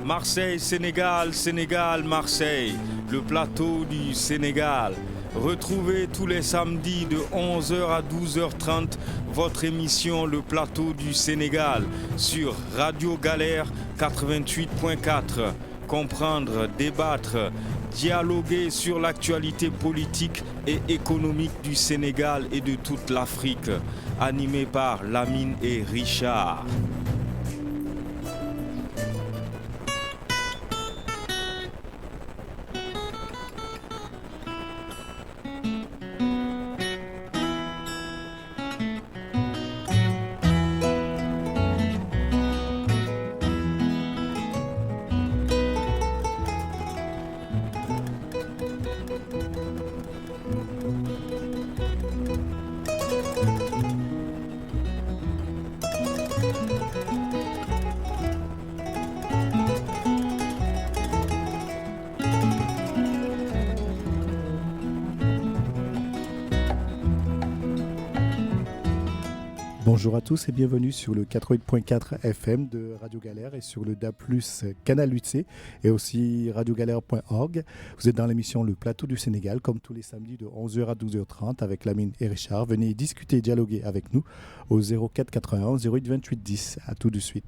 Marseille, Sénégal, Sénégal, Marseille, le plateau du Sénégal. Retrouvez tous les samedis de 11h à 12h30 votre émission Le Plateau du Sénégal sur Radio Galère 88.4. Comprendre, débattre, dialoguer sur l'actualité politique et économique du Sénégal et de toute l'Afrique. Animé par Lamine et Richard. Bonjour à tous et bienvenue sur le 88.4 FM de Radio Galère et sur le DAB+, Canal 8C et aussi radiogalère.org. Vous êtes dans l'émission Le Plateau du Sénégal, comme tous les samedis de 11h à 12h30 avec Lamine et Richard. Venez discuter et dialoguer avec nous au 04 91 08 28 10. À tout de suite.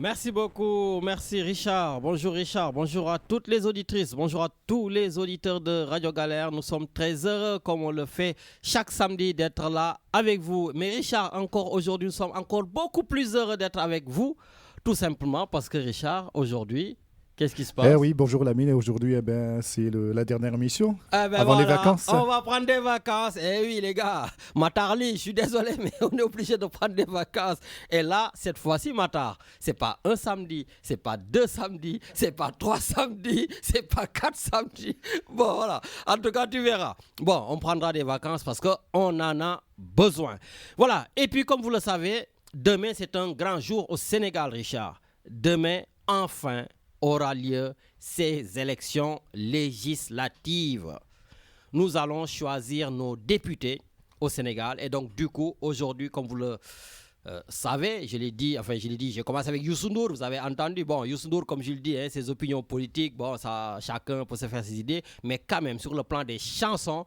Merci beaucoup, merci Richard. Bonjour Richard, bonjour à toutes les auditrices, bonjour à tous les auditeurs de Radio Galère. Nous sommes très heureux, comme on le fait chaque samedi, d'être là avec vous. Mais Richard, encore aujourd'hui, nous sommes encore beaucoup plus heureux d'être avec vous, tout simplement parce que Richard, aujourd'hui, qu'est-ce qui se passe? Oui, bonjour Lamine. Et aujourd'hui, c'est la dernière émission avant voilà, les vacances. On va prendre des vacances. Oui, les gars, Matarli, je suis désolé, mais on est obligé de prendre des vacances. Et là, cette fois-ci, Matar, c'est pas un samedi, c'est pas 2 samedis, c'est pas 3 samedis, c'est pas 4 samedis. Bon, voilà. En tout cas, tu verras. Bon, on prendra des vacances parce qu'on en a besoin. Voilà. Et puis, comme vous le savez, demain, c'est un grand jour au Sénégal, Richard. Demain, enfin, aura lieu ces élections législatives. Nous allons choisir nos députés au Sénégal. Et donc, du coup, aujourd'hui, comme vous le savez, je l'ai dit, j'ai commencé avec Youssou N'Dour, vous avez entendu. Bon, Youssou N'Dour, comme je le dis, ses opinions politiques, bon, ça, chacun peut se faire ses idées. Mais quand même, sur le plan des chansons,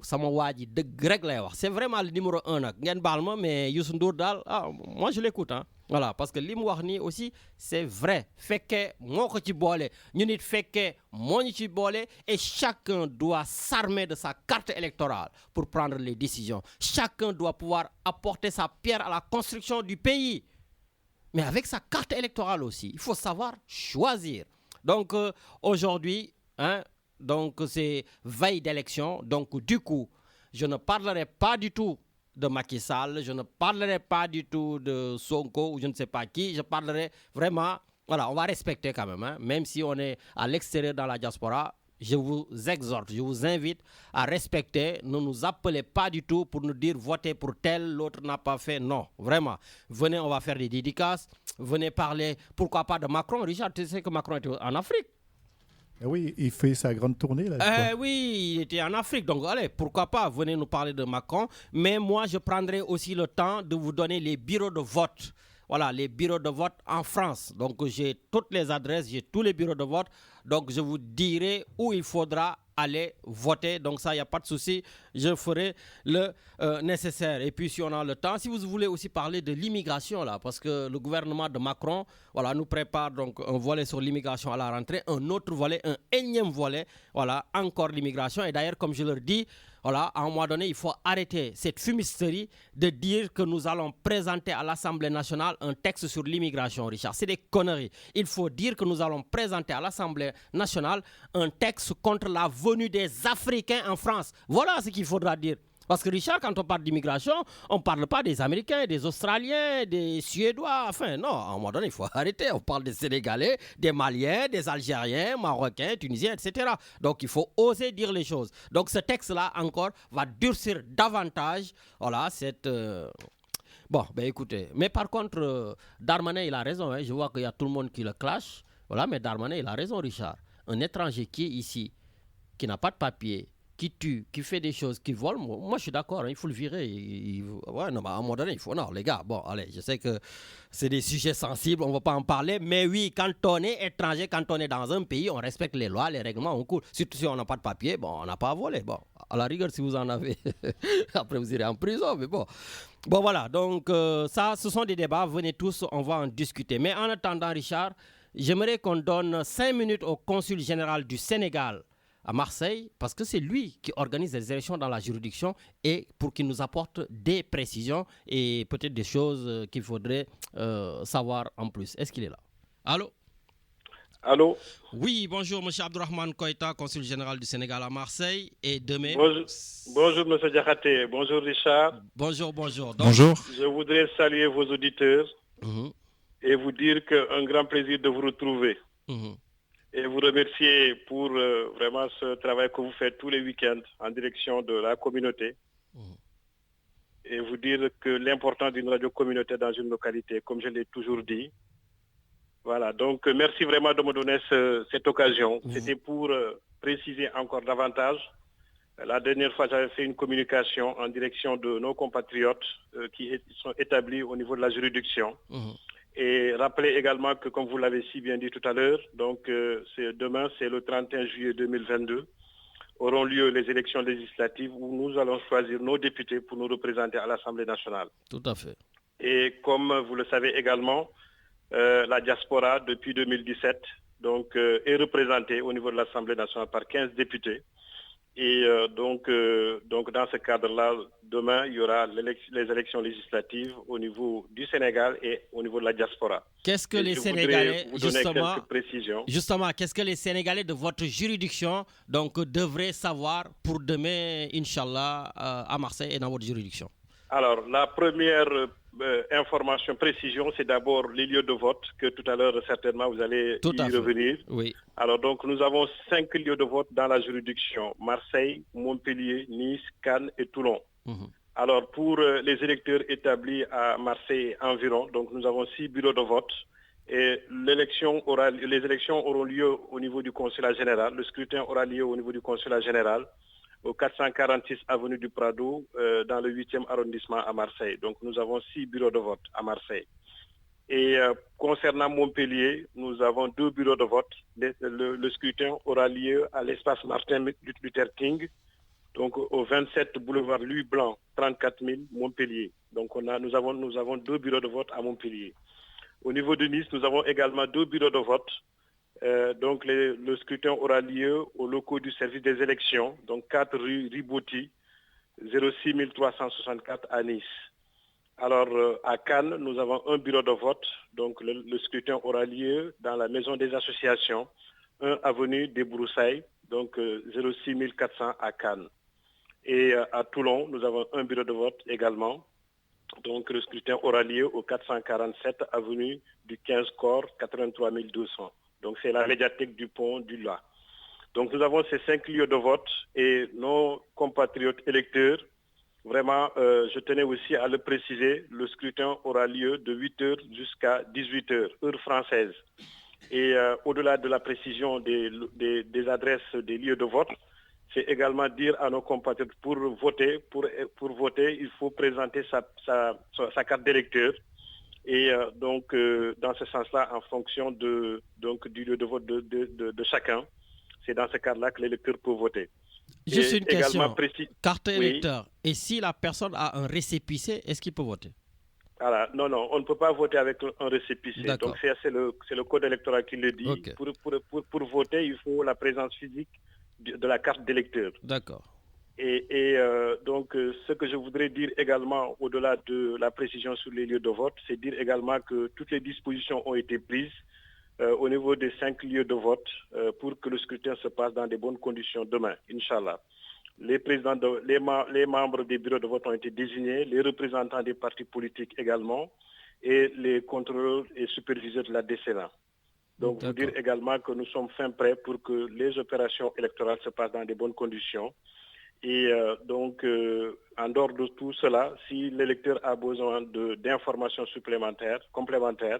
sama waa ji dëgg rek lay wax c'est vraiment le numéro 1 nag ngeen baal ma mais Youssou N'Dour daal moi je l'écoute hein. Voilà parce que li mu wax nii aussi c'est vrai fekkee moo ko ci boole ñu nit fekkee moo ñu ci boole et chacun doit s'armer de sa carte électorale pour prendre les décisions. Chacun doit pouvoir apporter sa pierre à la construction du pays, mais avec sa carte électorale aussi il faut savoir choisir. Donc aujourd'hui donc c'est veille d'élection, donc du coup, je ne parlerai pas du tout de Macky Sall, je ne parlerai pas du tout de Sonko ou je ne sais pas qui, je parlerai vraiment, voilà, on va respecter quand même, même si on est à l'extérieur dans la diaspora, je vous exhorte, je vous invite à respecter, ne nous appelez pas du tout pour nous dire votez pour tel, l'autre n'a pas fait, non, vraiment. Venez, on va faire des dédicaces, venez parler, pourquoi pas de Macron. Richard, tu sais que Macron était en Afrique. Oui, il fait sa grande tournée là. Oui, il était en Afrique, donc allez, pourquoi pas, venez nous parler de Macron. Mais moi, je prendrai aussi le temps de vous donner les bureaux de vote. Voilà, les bureaux de vote en France. Donc, j'ai toutes les adresses, j'ai tous les bureaux de vote. Donc, je vous dirai où il faudra aller voter. Donc, ça, il n'y a pas de souci. Je ferai le nécessaire. Et puis, si on a le temps, si vous voulez aussi parler de l'immigration, là, parce que le gouvernement de Macron, voilà, nous prépare donc un volet sur l'immigration à la rentrée, un autre volet, un énième volet, voilà, encore l'immigration. Et d'ailleurs, comme je leur dis, voilà, à un moment donné, il faut arrêter cette fumisterie de dire que nous allons présenter à l'Assemblée nationale un texte sur l'immigration, Richard. C'est des conneries. Il faut dire que nous allons présenter à l'Assemblée nationale un texte contre la venue des Africains en France. Voilà ce qu'il faudra dire. Parce que Richard, quand on parle d'immigration, on ne parle pas des Américains, des Australiens, des Suédois. Enfin, non, à un moment donné, il faut arrêter. On parle des Sénégalais, des Maliens, des Algériens, Marocains, Tunisiens, etc. Donc, il faut oser dire les choses. Donc, ce texte-là, encore, va durcir davantage. Voilà, cette... Bon, ben écoutez. Mais par contre, Darmanin, il a raison. Je vois qu'il y a tout le monde qui le clash. Voilà, mais Darmanin, il a raison, Richard. Un étranger qui est ici, qui n'a pas de papier, qui tue, qui fait des choses, qui vole, moi je suis d'accord, il faut le virer. Ouais, non, à un moment donné, il faut... Non, les gars, bon, allez, je sais que c'est des sujets sensibles, on ne va pas en parler, mais oui, quand on est étranger, quand on est dans un pays, on respecte les lois, les règlements, on court. Surtout si on n'a pas de papier, bon, on n'a pas à voler. Bon, à la rigueur, si vous en avez, après vous irez en prison, mais bon. Bon, voilà, donc ça, ce sont des débats, venez tous, on va en discuter. Mais en attendant, Richard, j'aimerais qu'on donne 5 minutes au consul général du Sénégal à Marseille, parce que c'est lui qui organise les élections dans la juridiction et pour qu'il nous apporte des précisions et peut-être des choses qu'il faudrait savoir en plus. Est-ce qu'il est là? Allô? Allô? Oui, bonjour, M. Abdourahmane Koïta, consul général du Sénégal à Marseille. Et demain... Bonjour M. Diakhaté. Bonjour, Richard. Bonjour. Donc, bonjour. Je voudrais saluer vos auditeurs et vous dire qu'un grand plaisir de vous retrouver. Et vous remercier pour vraiment ce travail que vous faites tous les week-ends en direction de la communauté. Et vous dire que l'importance d'une radio communautaire dans une localité, comme je l'ai toujours dit. Voilà, donc merci vraiment de me donner cette occasion. C'était pour préciser encore davantage. La dernière fois, j'avais fait une communication en direction de nos compatriotes qui sont établis au niveau de la juridiction. Et rappelez également que, comme vous l'avez si bien dit tout à l'heure, donc demain, c'est le 31 juillet 2022, auront lieu les élections législatives où nous allons choisir nos députés pour nous représenter à l'Assemblée nationale. Tout à fait. Et comme vous le savez également, la diaspora depuis 2017 donc, est représentée au niveau de l'Assemblée nationale par 15 députés. Et donc, dans ce cadre-là, demain, il y aura les élections législatives au niveau du Sénégal et au niveau de la diaspora. Qu'est-ce que les Sénégalais, justement, qu'est-ce que les Sénégalais de votre juridiction donc, devraient savoir pour demain, Inch'Allah, à Marseille et dans votre juridiction? Alors, la première information, précision, c'est d'abord les lieux de vote, que tout à l'heure, certainement, vous allez y revenir. Oui. Alors, donc, nous avons 5 lieux de vote dans la juridiction: Marseille, Montpellier, Nice, Cannes et Toulon. Alors, pour les électeurs établis à Marseille environ, donc nous avons 6 bureaux de vote. Et les élections auront lieu au niveau du consulat général. Le scrutin aura lieu au niveau du consulat général, au 446 avenue du Prado, dans le 8e arrondissement à Marseille. Donc nous avons 6 bureaux de vote à Marseille. Et concernant Montpellier, nous avons 2 bureaux de vote. Le scrutin aura lieu à l'espace Martin Luther King, donc au 27 boulevard Louis Blanc, 34 000 Montpellier. Donc nous avons 2 bureaux de vote à Montpellier. Au niveau de Nice, nous avons également 2 bureaux de vote. Donc le scrutin aura lieu aux locaux du service des élections, donc 4 rue Ribotti, 06 364 à Nice. Alors à Cannes, nous avons un bureau de vote, donc le scrutin aura lieu dans la maison des associations, 1 avenue des Broussailles, donc 06 400 à Cannes. Et à Toulon, nous avons un bureau de vote également. Donc le scrutin aura lieu au 447 avenue du 15 Corps, 83 200. Donc c'est la médiathèque du pont du Lac. Donc nous avons ces 5 lieux de vote et nos compatriotes électeurs, vraiment, je tenais aussi à le préciser, le scrutin aura lieu de 8h jusqu'à 18h, heure française. Et au-delà de la précision des adresses des lieux de vote, c'est également dire à nos compatriotes pour voter, il faut présenter sa carte d'électeur. Et donc, dans ce sens-là, en fonction du lieu de vote de chacun, c'est dans ce cadre-là que l'électeur peut voter. Juste une question, carte électeur. Oui. Et si la personne a un récépissé, est-ce qu'il peut voter? Voilà. Non, on ne peut pas voter avec un récépissé. Donc, c'est le code électoral qui le dit. Okay. Pour voter, il faut la présence physique de la carte d'électeur. D'accord. Et donc, ce que je voudrais dire également, au-delà de la précision sur les lieux de vote, c'est dire également que toutes les dispositions ont été prises au niveau des 5 lieux de vote pour que le scrutin se passe dans de bonnes conditions demain, Inch'Allah. Les membres des bureaux de vote ont été désignés, les représentants des partis politiques également, et les contrôleurs et superviseurs de la DCNA. Donc, vous dire également que nous sommes fin prêts pour que les opérations électorales se passent dans de bonnes conditions. Et donc, en dehors de tout cela, si l'électeur a besoin d'informations complémentaires,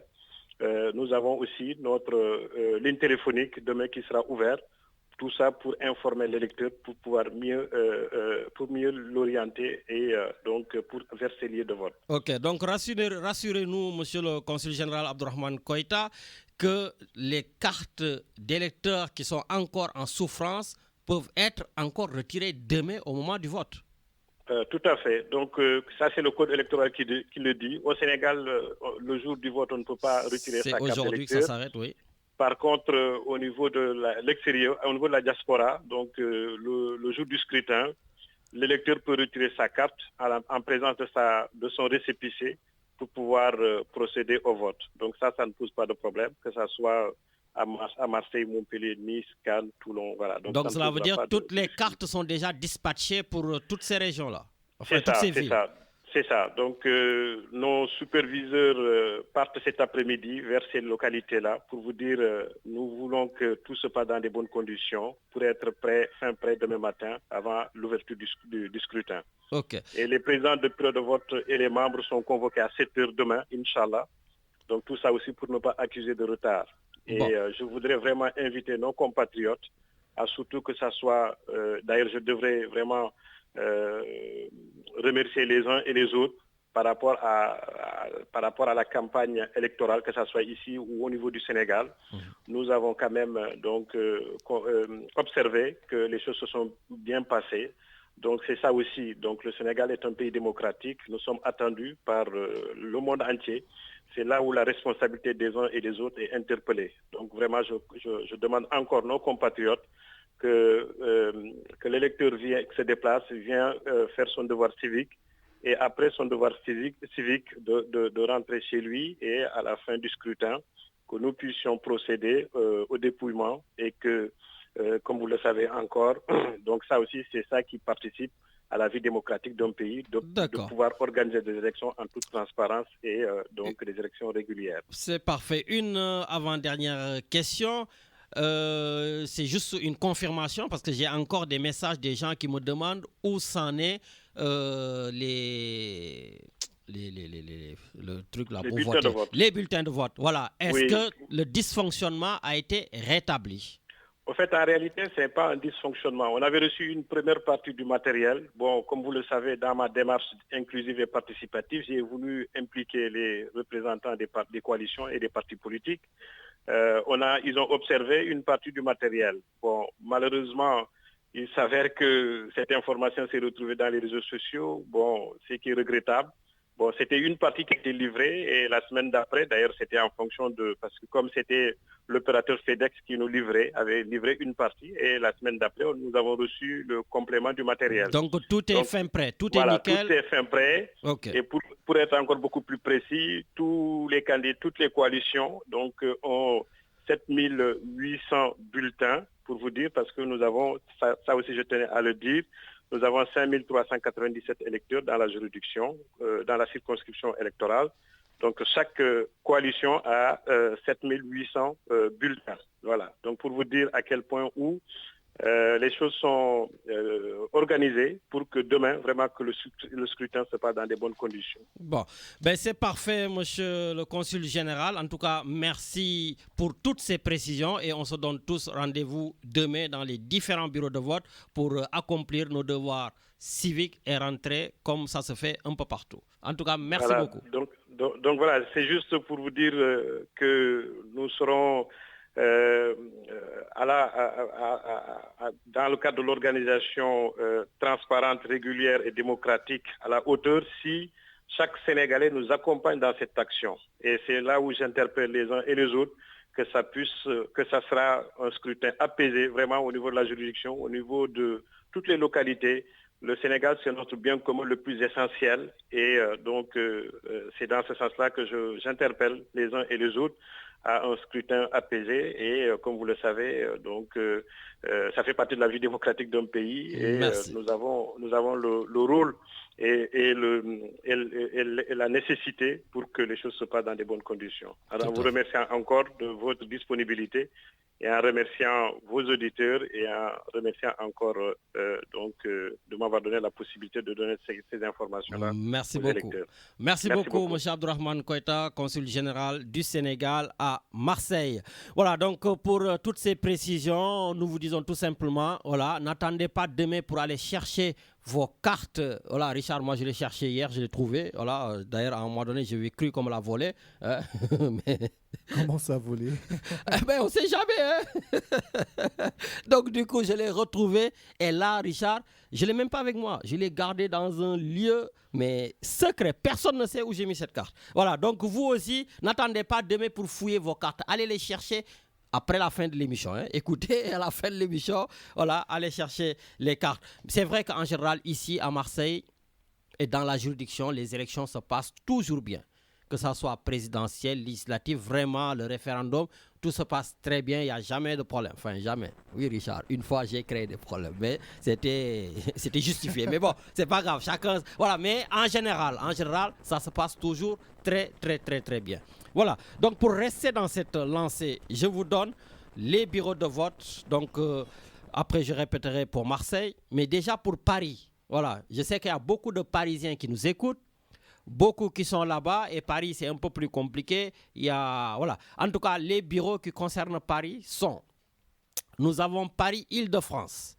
nous avons aussi notre ligne téléphonique demain qui sera ouverte. Tout ça pour informer l'électeur, pour pouvoir mieux l'orienter et donc vers ses lieux de vote. Ok, donc rassurez-nous, monsieur le consul général Abdourahmane Koïta, que les cartes d'électeurs qui sont encore en souffrance peuvent être encore retirées demain au moment du vote. Tout à fait. Donc ça, c'est le code électoral qui le dit. Au Sénégal, le jour du vote, on ne peut pas retirer sa carte d'électeur. C'est aujourd'hui que ça s'arrête, oui. Par contre, au niveau de l'extérieur, au niveau de la diaspora, donc le jour du scrutin, l'électeur peut retirer sa carte en présence de son récépissé pour pouvoir procéder au vote. Donc ça ne pose pas de problème, que ça soit à Marseille, Montpellier, Nice, Cannes, Toulon, voilà. Donc cela veut dire que toutes les cartes sont déjà dispatchées pour toutes ces régions-là. Enfin, c'est ça. Donc nos superviseurs partent cet après-midi vers ces localités-là pour vous dire nous voulons que tout se passe dans de bonnes conditions pour être fin prêt demain matin avant l'ouverture du scrutin. Okay. Et les présidents de bureau de vote et les membres sont convoqués à 7h demain, Inch'Allah. Donc tout ça aussi pour ne pas accuser de retard. Et je voudrais vraiment inviter nos compatriotes à surtout que ça soit... d'ailleurs, je devrais vraiment remercier les uns et les autres par rapport à la campagne électorale, que ce soit ici ou au niveau du Sénégal. Nous avons quand même observé que les choses se sont bien passées. Donc c'est ça aussi. Donc le Sénégal est un pays démocratique. Nous sommes attendus par le monde entier. c'est là où la responsabilité des uns et des autres est interpellée. Donc vraiment, je demande encore nos compatriotes que l'électeur se déplace, vient faire son devoir civique, et après son devoir civique de rentrer chez lui, et à la fin du scrutin, que nous puissions procéder au dépouillement, et que, comme vous le savez encore, donc ça aussi, c'est ça qui participe à la vie démocratique d'un pays, de pouvoir organiser des élections en toute transparence et donc des élections régulières. C'est parfait. Une avant-dernière question. C'est juste une confirmation parce que j'ai encore des messages des gens qui me demandent où s'en est le truc là pour voter. Les bulletins de vote. Voilà. Est-ce que le dysfonctionnement a été rétabli? En fait, en réalité, ce n'est pas un dysfonctionnement. On avait reçu une première partie du matériel. Bon, comme vous le savez, dans ma démarche inclusive et participative, j'ai voulu impliquer les représentants des coalitions et des partis politiques. Ils ont observé une partie du matériel. Bon, malheureusement, il s'avère que cette information s'est retrouvée dans les réseaux sociaux. Bon, ce qui est regrettable. Bon, c'était une partie qui était livrée, et la semaine d'après, d'ailleurs, c'était en fonction de... Parce que comme c'était l'opérateur FedEx qui nous livrait, avait livré une partie, et la semaine d'après, nous avons reçu le complément du matériel. Donc tout est fin prêt, tout est nickel. Tout est fin prêt. Okay. Et pour être encore beaucoup plus précis, tous les candidats, toutes les coalitions donc, ont 7800 bulletins, pour vous dire, parce que nous avons, ça aussi je tenais à le dire, nous avons 5397 électeurs dans la juridiction, dans la circonscription électorale. Donc chaque coalition a 7800 bulletins. Voilà. Donc pour vous dire à quel point où les choses sont organisées pour que demain, vraiment, que le scrutin se passe dans des bonnes conditions. Bon, ben c'est parfait, monsieur le consul général. En tout cas, merci pour toutes ces précisions, et on se donne tous rendez-vous demain dans les différents bureaux de vote pour accomplir nos devoirs civiques et rentrer comme ça se fait un peu partout. En tout cas, merci beaucoup. Donc voilà, c'est juste pour vous dire que nous serons... dans le cadre de l'organisation transparente, régulière et démocratique à la hauteur, si chaque Sénégalais nous accompagne dans cette action. Et c'est là où j'interpelle les uns et les autres, que ça sera un scrutin apaisé vraiment au niveau de la juridiction, au niveau de toutes les localités. Le Sénégal, c'est notre bien commun le plus essentiel, et donc c'est dans ce sens-là que j'interpelle les uns et les autres à un scrutin apaisé, et comme vous le savez, donc ça fait partie de la vie démocratique d'un pays, et nous avons le rôle et la nécessité pour que les choses se passent dans de bonnes conditions. Alors, en vous remerciant encore de votre disponibilité, et en remerciant vos auditeurs, et en remerciant encore de m'avoir donné la possibilité de donner ces informations-là. Merci beaucoup. Électeurs. Merci beaucoup, M. Abdourahmane Koita, consul général du Sénégal à Marseille. Voilà, donc pour toutes ces précisions, nous vous disons tout simplement, voilà, n'attendez pas demain pour aller chercher vos cartes. Voilà, Richard, moi je l'ai cherché hier, je l'ai trouvé. Voilà, d'ailleurs, à un moment donné, j'ai cru qu'on me l'a volé. Mais... Comment ça volé? On ne sait jamais. Donc, du coup, je l'ai retrouvé. Et là, Richard, je ne l'ai même pas avec moi. Je l'ai gardé dans un lieu, mais secret. Personne ne sait où j'ai mis cette carte. Voilà, donc vous aussi, n'attendez pas demain pour fouiller vos cartes. Allez les chercher après la fin de l'émission. Écoutez, à la fin de l'émission, voilà, allez chercher les cartes. C'est vrai qu'en général, ici à Marseille et dans la juridiction, les élections se passent toujours bien. Que ça soit présidentiel, législatif, vraiment, le référendum, tout se passe très bien, il n'y a jamais de problème. Enfin, jamais. Oui, Richard, une fois, j'ai créé des problèmes, mais c'était justifié. Mais bon, c'est pas grave, chacun... Voilà, mais en général, ça se passe toujours très, très, très, très bien. Voilà, donc pour rester dans cette lancée, je vous donne les bureaux de vote. Donc, après, je répéterai pour Marseille, mais déjà pour Paris. Voilà, je sais qu'il y a beaucoup de Parisiens qui nous écoutent. Beaucoup qui sont là-bas, et Paris c'est un peu plus compliqué. Il y a, voilà. En tout cas, les bureaux qui concernent Paris sont, nous avons Paris-Île-de-France.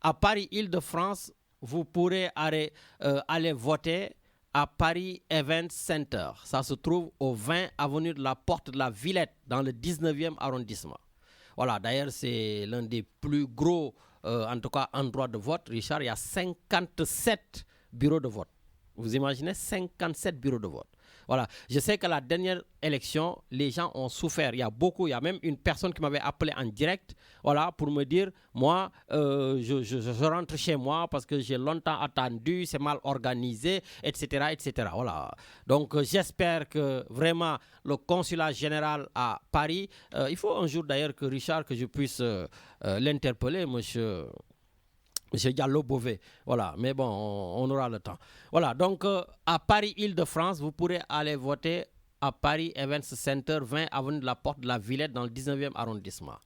À Paris-Île-de-France, vous pourrez aller voter à Paris Event Center. Ça se trouve au 20 avenue de la Porte de la Villette, dans le 19e arrondissement. Voilà, d'ailleurs c'est l'un des plus gros en tout cas endroits de vote. Richard, il y a 57 bureaux de vote. Vous imaginez 57 bureaux de vote. Voilà. Je sais que la dernière élection, les gens ont souffert. Il y a même une personne qui m'avait appelé en direct, voilà, pour me dire, moi, je rentre chez moi parce que j'ai longtemps attendu, c'est mal organisé, etc., etc. Voilà. Donc, j'espère que vraiment le consulat général à Paris, il faut un jour d'ailleurs que Richard, que je puisse l'interpeller, monsieur Diallo-Beauvais. Voilà, mais bon, on aura le temps. Voilà, donc à Paris, Île-de-France, vous pourrez aller voter à Paris Events Center, 20 avenue de la Porte de la Villette, dans le 19e arrondissement.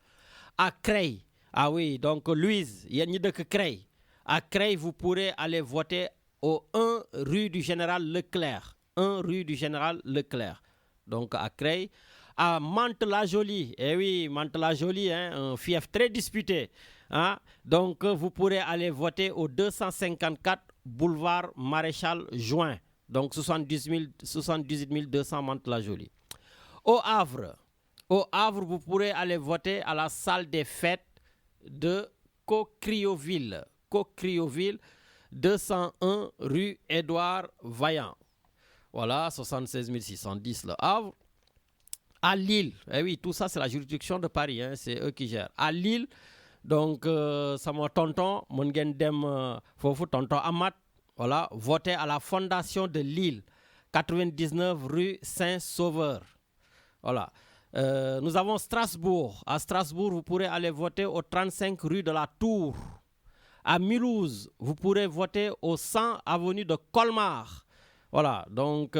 À Creil, ah oui, donc Louise, il y a ni de Creil. À Creil, vous pourrez aller voter au 1 rue du Général Leclerc. 1 rue du Général Leclerc. Donc à Creil. À Mantes-la-Jolie, eh oui, Mantes-la-Jolie, hein, un fief très disputé. Hein? Donc, vous pourrez aller voter au 254 boulevard Maréchal Juin. Donc, 78 200 Mantes-la-Jolie. Au Havre, vous pourrez aller voter à la salle des fêtes de Cocrioville. Cocrioville, 201 rue Édouard Vaillant. Voilà, 76 610 le Havre. À Lille, eh oui, tout ça c'est la juridiction de Paris, hein, c'est eux qui gèrent. À Lille, donc, ça m'a tonton, mon gendem, fofu tonton Amat, voilà, voté à la fondation de Lille, 99 rue Saint-Sauveur. Voilà. Nous avons Strasbourg. À Strasbourg, vous pourrez aller voter au 35 rue de la Tour. À Mulhouse, vous pourrez voter au 100 avenue de Colmar. Voilà, donc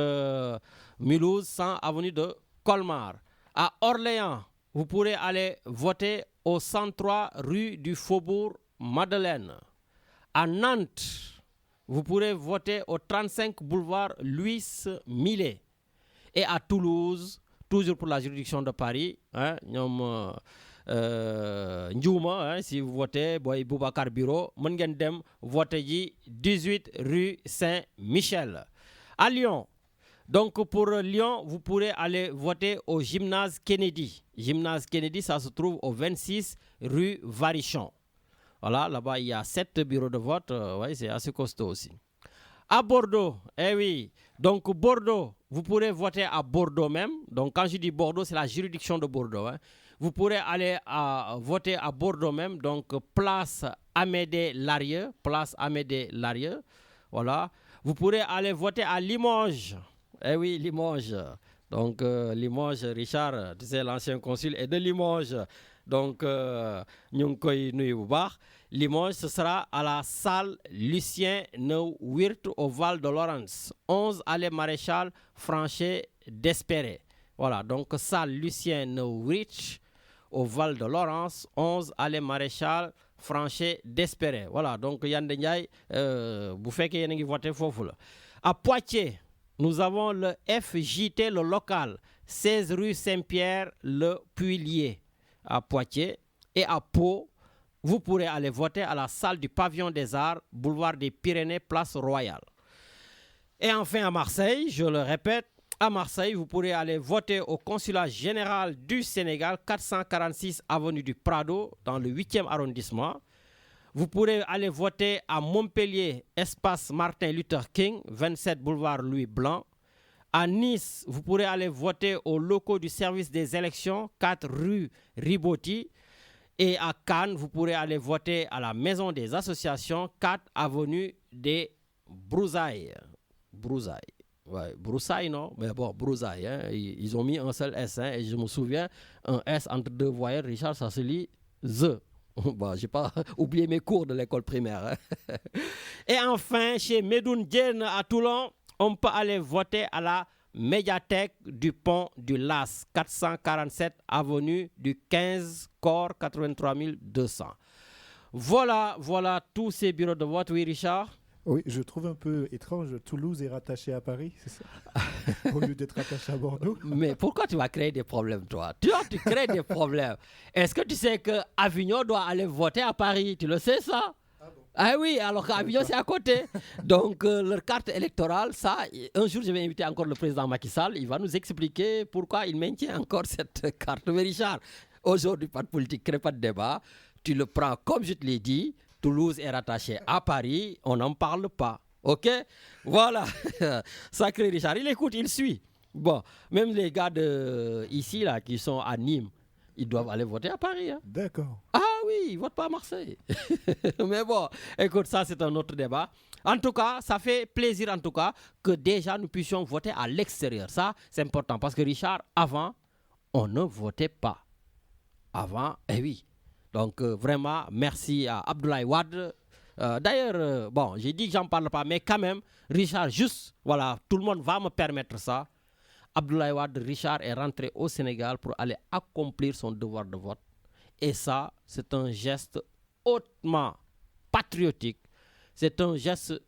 Mulhouse, 100 avenue de Colmar. À Orléans, vous pourrez aller voter au 103 rue du Faubourg Madeleine. À Nantes, vous pourrez voter au 35 boulevard Louis Millet. Et à Toulouse, toujours pour la juridiction de Paris, hein, Ndjouma, hein, si vous votez, Boy Boubacar Bureau, Mungendem, votez 18 rue Saint-Michel. À Lyon, donc pour Lyon, vous pourrez aller voter au gymnase Kennedy. Gymnase Kennedy, ça se trouve au 26 rue Varichon. Voilà, là-bas, il y a 7 bureaux de vote. Ouais, c'est assez costaud aussi. À Bordeaux, eh oui. Donc Bordeaux, vous pourrez voter à Bordeaux même. Donc quand je dis Bordeaux, c'est la juridiction de Bordeaux. Hein. Vous pourrez aller voter à Bordeaux même. Donc place Amédée Larieux. Place Amédée Larieux. Voilà. Vous pourrez aller voter à Limoges. Eh oui, Limoges. Donc, Limoges, Richard, tu sais, l'ancien consul est de Limoges. Donc, Limoges, ce sera à la salle Lucien Neuwirth au Val de Laurence. 11 allée Maréchal Franchet d'Espéré. Voilà, donc salle Lucien Neuwirth au Val de Laurence. 11 allée Maréchal Franchet d'Espéré. Voilà, donc Yande Ndiaye, vous faites qu'il y a voté foofu. À Poitiers, nous avons le FJT, le local, 16 rue Saint-Pierre, le Puilier, à Poitiers. Et à Pau, vous pourrez aller voter à la salle du Pavillon des Arts, boulevard des Pyrénées, place Royale. Et enfin à Marseille, je le répète, à Marseille, vous pourrez aller voter au consulat général du Sénégal, 446 avenue du Prado, dans le 8e arrondissement. Vous pourrez aller voter à Montpellier, espace Martin Luther King, 27 boulevard Louis Blanc. À Nice, vous pourrez aller voter aux locaux du service des élections, 4 rue Ribotti. Et à Cannes, vous pourrez aller voter à la maison des associations, 4 avenue des Broussailles. Broussailles. Ouais, Broussailles, non? Mais bon, Broussailles. Hein? Ils ont mis un seul S. Hein? Et je me souviens, un S entre deux voyelles, Richard, ça se lit The. Bon, j'ai pas oublié mes cours de l'école primaire. Hein. Et enfin, chez Medoun Diène à Toulon, on peut aller voter à la médiathèque du Pont du Las, 447 avenue du 15 Corps 83 200. Voilà tous ces bureaux de vote. Oui, Richard? Oui, je trouve un peu étrange. Toulouse est rattaché à Paris, c'est ça? Au lieu d'être rattaché à Bordeaux. Mais pourquoi tu vas créer des problèmes, toi? Tu crées des problèmes. Est-ce que tu sais que Avignon doit aller voter à Paris? Tu le sais, ça? Ah oui, alors qu'Avignon, c'est à côté. Donc, leur carte électorale, ça, un jour, je vais inviter encore le président Macky Sall. Il va nous expliquer pourquoi il maintient encore cette carte. Mais Richard, aujourd'hui, pas de politique, crée pas de débat. Tu le prends comme je te l'ai dit. Toulouse est rattaché à Paris, on n'en parle pas. OK? Voilà. Sacré Richard. Il écoute, il suit. Bon, même les gars ici, là, qui sont à Nîmes, ils doivent aller voter à Paris. Hein. D'accord. Ah oui, ils ne votent pas à Marseille. Mais bon, écoute, ça, c'est un autre débat. En tout cas, ça fait plaisir, en tout cas, que déjà nous puissions voter à l'extérieur. Ça, c'est important. Parce que Richard, avant, on ne votait pas. Avant, oui. Donc, vraiment, merci à Abdoulaye Wade. D'ailleurs, bon, j'ai dit que j'en parle pas, mais quand même, Richard, juste, voilà, tout le monde va me permettre ça. Abdoulaye Wade, Richard est rentré au Sénégal pour aller accomplir son devoir de vote. Et ça, c'est un geste hautement patriotique. C'est un geste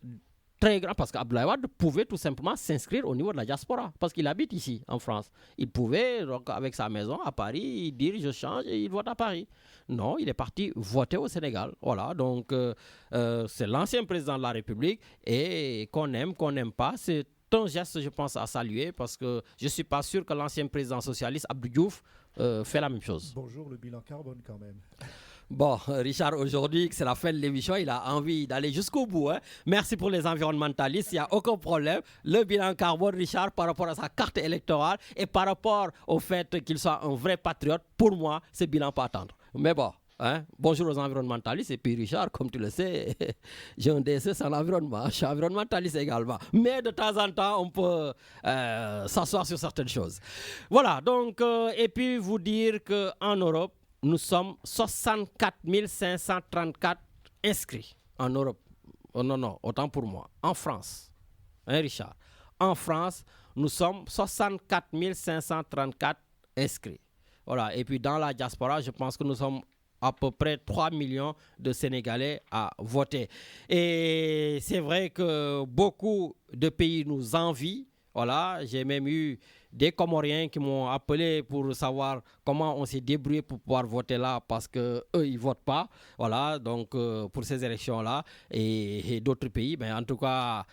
très grand parce qu'Abdoulaye Wade pouvait tout simplement s'inscrire au niveau de la diaspora parce qu'il habite ici, en France. Il pouvait, donc, avec sa maison à Paris, dire je change et il vote à Paris. Non, il est parti voter au Sénégal. Voilà, donc c'est l'ancien président de la République et qu'on aime, qu'on n'aime pas, c'est un geste, je pense, à saluer parce que je ne suis pas sûr que l'ancien président socialiste, Abdou Diouf, fait la même chose. Bonjour, le bilan carbone quand même. Bon, Richard, aujourd'hui, c'est la fin de l'émission. Il a envie d'aller jusqu'au bout. Hein. Merci pour les environnementalistes. Il n'y a aucun problème. Le bilan carbone, Richard, par rapport à sa carte électorale et par rapport au fait qu'il soit un vrai patriote, pour moi, ce bilan peut attendre. Mais bon, hein, bonjour aux environnementalistes. Et puis, Richard, comme tu le sais, j'ai un DSS en environnement. Je suis environnementaliste également. Mais de temps en temps, on peut s'asseoir sur certaines choses. Voilà, donc, et puis vous dire qu'en Europe, nous sommes 64 534 inscrits en Europe. Oh non, autant pour moi. En France, hein, Richard? En France, nous sommes 64 534 inscrits. Voilà. Et puis dans la diaspora, je pense que nous sommes à peu près 3 millions de Sénégalais à voter. Et c'est vrai que beaucoup de pays nous envient. Voilà, j'ai même eu des Comoriens qui m'ont appelé pour savoir comment on s'est débrouillé pour pouvoir voter là parce qu'eux, ils ne votent pas. Voilà, donc pour ces élections-là et d'autres pays, ben, en tout cas,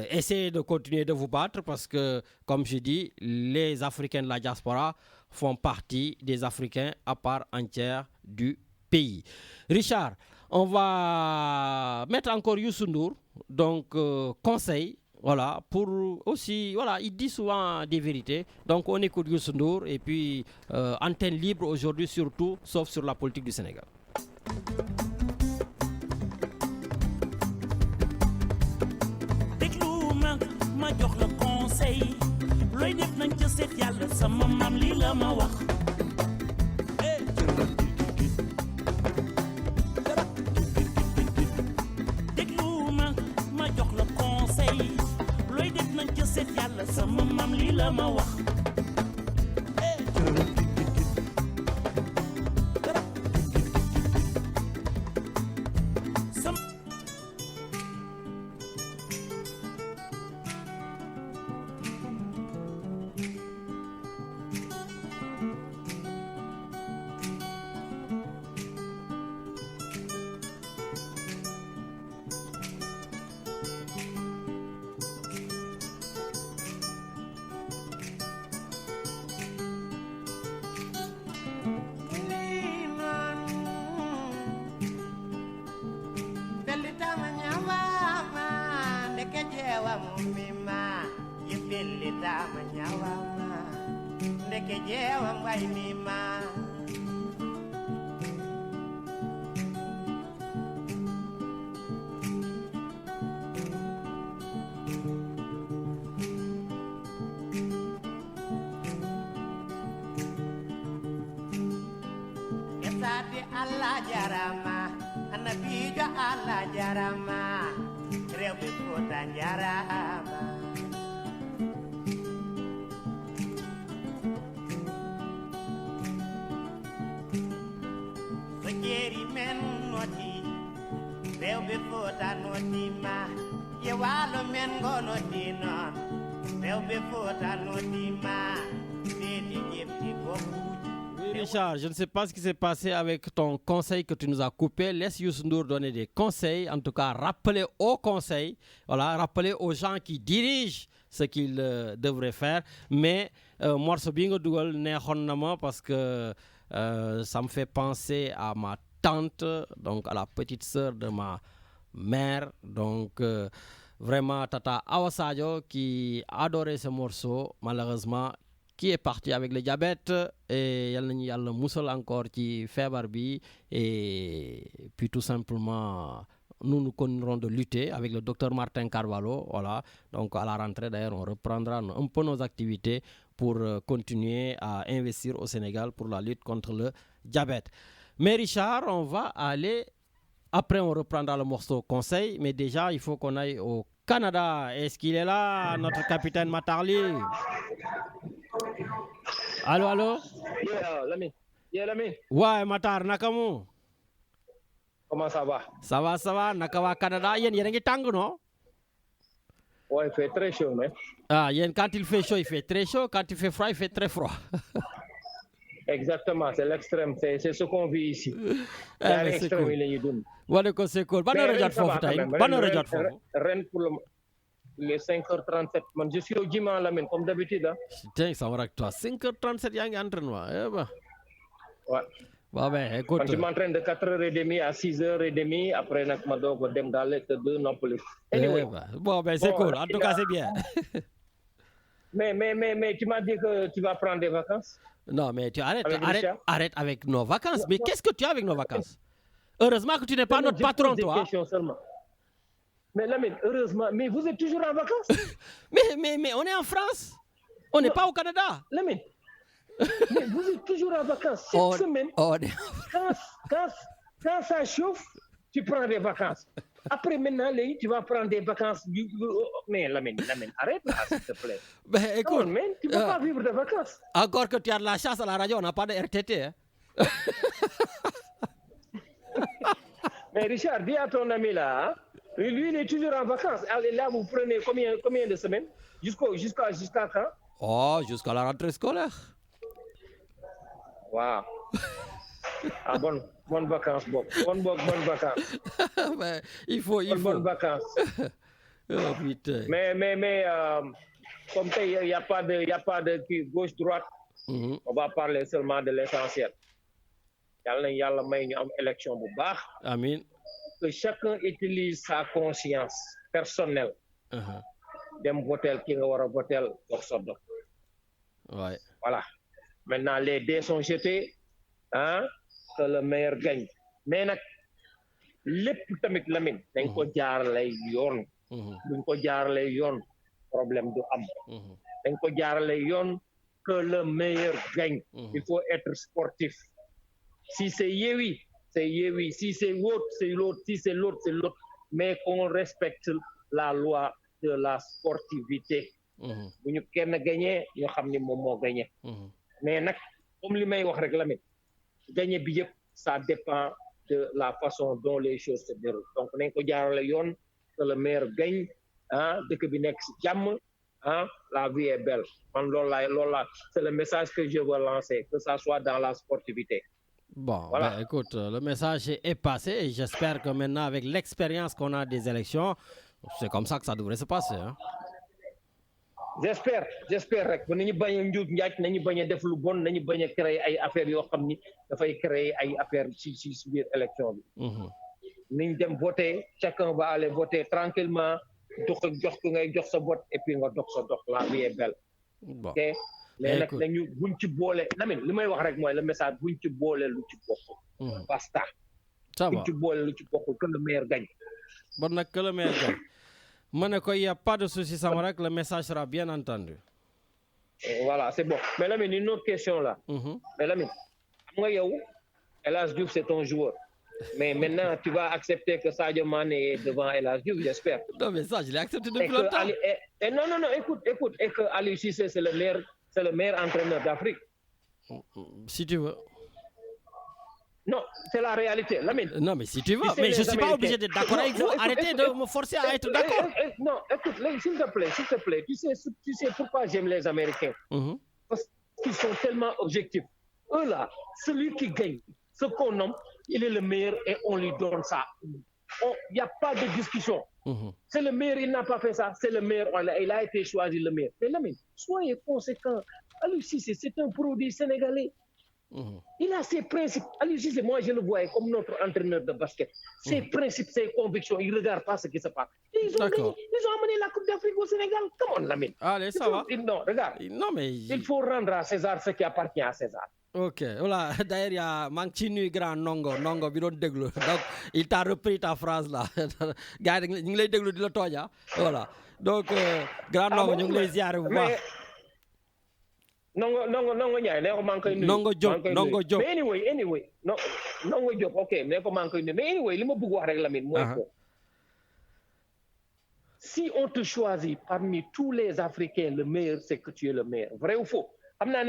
essayez de continuer de vous battre parce que, comme je dis, les Africains de la diaspora font partie des Africains à part entière du pays. Richard, on va mettre encore Youssou N'Dour, donc conseil. Voilà, pour aussi, voilà, il dit souvent des vérités. Donc on écoute Youssou N'Dour et puis antenne libre aujourd'hui surtout, sauf sur la politique du Sénégal. ma jox la conseil looy def nañ ca seet yàlla sama maam lii la ma wax déglu ma jox la conseil looy def nañ ca seet yàlla sama maam lii la ma wax Allah jarama anabijo Allah jarama rewbe fota jarama sojeri men noti rewbe fota noti ma ye walo men gonoti non rewbe fota noti ma dedi jefti boku. Richard, je ne sais pas ce qui s'est passé avec ton conseil que tu nous as coupé. Laisse Youssou N'Dour donner des conseils. En tout cas, rappeler aux conseils, voilà, rappeler aux gens qui dirigent ce qu'ils devraient faire. Mais morceau bingo dougal neexon na ma parce que ça me fait penser à ma tante, donc à la petite sœur de ma mère. Donc vraiment Tata Awa Sadio qui adorait ce morceau, malheureusement, qui est parti avec le diabète et yal nañu yàlla musal encore ci feebar bi et puis tout simplement nous continuerons de lutter avec le docteur Martin Carvalho, voilà. Donc à la rentrée d'ailleurs on reprendra un peu nos activités pour continuer à investir au Sénégal pour la lutte contre le diabète. Mais Richard, on va aller, après on reprendra le morceau Conseil, mais déjà il faut qu'on aille au Canada. Est-ce qu'il est là, notre capitaine Matarli? Allô, allô? Yeah, Lamine. Ouais, Matar, nakamu? Comment ça va? Ça va. Nakawa Canada, yéen a ngi tàng, non? Ouais, il fait très chaud, mais. Ah, quand il fait chaud, il fait très chaud. Quand il fait froid, il fait très froid. Exactement, c'est l'extrême. C'est ce qu'on vit ici. C'est l'extrême, cool. il est doux. C'est cool. Ban heure jot foofu tey? Ban heure jot foofu? Ren pour les 5h37. Man, je suis au gym en Lamine, comme d'habitude. Hein? Putain, ça va avec toi. 5h37, yaa ngi entraînement. Eh ben. Ouais. Bon, ben, écoute. Quand je m'entraîne de 4h30 à 6h30, après, je dois dem dans les 2 non plus. Anyway. Bon, ben, c'est cool. En tout cas, c'est bien. Mais tu m'as dit que tu vas prendre des vacances? Non, mais tu arrête avec nos vacances. Mais qu'est-ce que tu as avec nos vacances? Heureusement que tu n'es pas notre patron, toi. Mais Lamine, heureusement, mais vous êtes toujours en vacances? mais on est en France. On n'est pas au Canada. Lamine, mais vous êtes toujours en vacances. Cette semaine, quand ça chauffe, tu prends des vacances. Après, maintenant, tu vas prendre des vacances. Mais Lamine, arrête là, s'il te plaît. Ben, écoute, tu ne vas pas vivre de vacances. Encore que tu as de la chance à la radio, on n'a pas de RTT. Hein? Mais Richard, dis à ton ami là, hein? Lui, il est toujours en vacances. Allez, là, vous prenez combien de semaines? Jusqu'à quand? Oh, jusqu'à la rentrée scolaire. Waouh. Ah, bonne vacances, Bob. Bonne vacances. Ben, il faut. Bonnes vacances. Oh, putain. Mais comme il n'y a pas de gauche-droite, on va parler seulement de l'essentiel. Yàlla may ñu am élection bu baax. Amin. Que chacun utilise sa conscience personnelle. Dem voter ki nga war a voter dox sa dox. Ouais. Voilà. Maintenant, les dés sont jetés. Hein? Que le meilleur gagne. Mais nag lépp tamit Lamine dañ ko jaarale yoon. Buñ ko jaarale yoon problème du am. Dañ ko jaarale yoon que le meilleur gagne. Il faut être sportif. Si c'est Yewwi, c'est Yewwi. Si c'est l'autre, c'est l'autre. Si c'est l'autre, c'est l'autre. Mais qu'on respecte la loi de la sportivité. Bu ñu kenn gagné ñu xam ni moom moo gagné. Mais nag comme li may wax rek Lamine gagné bi yëpp ça dépend de la façon dont les choses se déroulent. Donc nañ ko jaarale yoon que le meilleur gagne ah dëkk bi nekk ci jàmm ah la vie est belle. Man loolu la c'est le message que je veux lancer, que ça soit dans la sportivité. Bon, voilà. Ben, écoute, le message est passé et j'espère que maintenant, avec l'expérience qu'on a des élections, c'est comme ça que ça devrait se passer. Hein? J'espère rek ba nañu bañ a njuut njaaj nañu bañ a def lu bon nañu bañ a créer ay affaires yoo xam ni dafay créer ay affaires ci biir élection bi. Nañ dem voter, chacun va aller voter tranquillement jox ko ngay jox sa vote et puis nga dox sa dox la vie est belle. Bon. Ok. Mais nag nañu buñ ci boole Lamine li may wax rek mooy le message buñ ci boole lu ci bokk. Basta. Ça va. Buñ ci boole lu ci bokk que le meilleur gagne. Bon, nag que le meilleur gagne. Il n'y a pas de souci, Samarak, le message sera bien entendu. Voilà, c'est bon. Mais Lamine, une autre question là. Mais Lamine, moi, El Hadji Diouf, c'est ton joueur. Mais maintenant, tu vas accepter que Sadio Mané est devant El Hadji Diouf, j'espère. Non, mais ça, je l'ai accepté depuis longtemps. Non, écoute. Et que Aliou Cissé, c'est le meilleur entraîneur d'Afrique. Si tu veux. Non, c'est la réalité. Lamine. Non, mais si tu veux. Mais je ne suis pas obligé d'être d'accord avec vous. Arrêtez de me forcer à être d'accord. Non, écoute, s'il te plaît. Tu sais pourquoi j'aime les Américains? Parce qu'ils sont tellement objectifs. Eux là, celui qui gagne, ce qu'on nomme, il est le meilleur et on lui donne ça. Il n'y a pas de discussion. C'est le meilleur, il n'a pas fait ça. C'est le meilleur, il a été choisi le meilleur. Mais Lamine, soyez conséquents. Aliou Cissé, c'est un produit sénégalais. Il a ses principes. Aliou Cissé, moi je le vois comme notre entraîneur de basket. Ses principes, ses convictions, il ne regarde pas ce qui se passe. Il ils ont amené la Coupe d'Afrique au Sénégal. Comment, Lamine? Allez, ça va. Non, regarde. Non, mais... Il faut rendre à César ce qui appartient à César. Ok, voilà. D'ailleurs, il y a Mancini Grand Nongo, Bidon Deglo. Donc, il t'a repris ta phrase là. Gars, ñu lay déglu di la tooña. Voilà. Donc, Grand Nongo, ñu ngi lay ziar bu baax. Nongo Ndiaye, ne ko maa ngi koy nuyu. Nongo Diop. Mais anyway, Nongo Diop, ok, ne ko maa ngi koy nuyu. Mais anyway, li ma bëgg wax rek Lamine mooy ko. Si on te choisit parmi tous les Africains, le meilleur, c'est que tu es le meilleur. Vrai ou faux?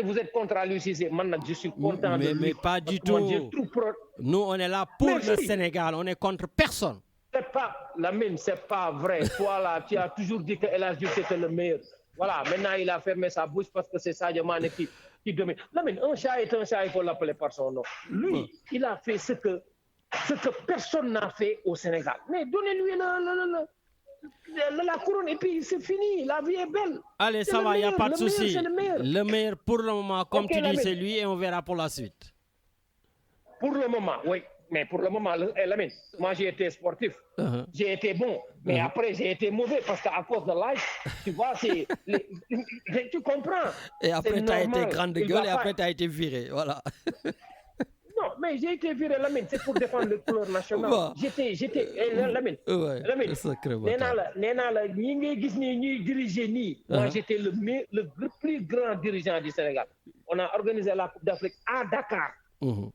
Vous êtes contre Aliou Cissé. Maintenant, je suis content de lui. Mais pas du tout. Nous, on est là pour le Sénégal. On est contre personne. C'est pas, Lamine, c'est pas vrai. Toi, là, tu as toujours dit que El Hadji Diouf c'était le meilleur. Voilà, maintenant, il a fermé sa bouche parce que c'est Sadio Mané qui domine. Lamine, un chat est un chat, il faut l'appeler par son nom. Lui, il a fait ce que personne n'a fait au Sénégal. Mais donnez-lui la couronne et puis c'est fini, la vie est belle. Allez, ça va, il n'y a pas de souci. Le meilleur pour le moment, comme tu dis, c'est lui et on verra pour la suite. Pour le moment, oui. Mais pour le moment, Lamine, moi j'ai été sportif, j'ai été bon, mais après j'ai été mauvais parce qu'à cause de l'âge, tu vois, tu comprends. Et après tu as été grande gueule et après tu as été viré, voilà. Non, mais j'ai été viré, Lamine, c'est pour défendre le couleur national. Bon. J'étais, Lamine, Lamine, Néna, moi j'étais le plus grand dirigeant du Sénégal. On a organisé la Coupe d'Afrique à Dakar.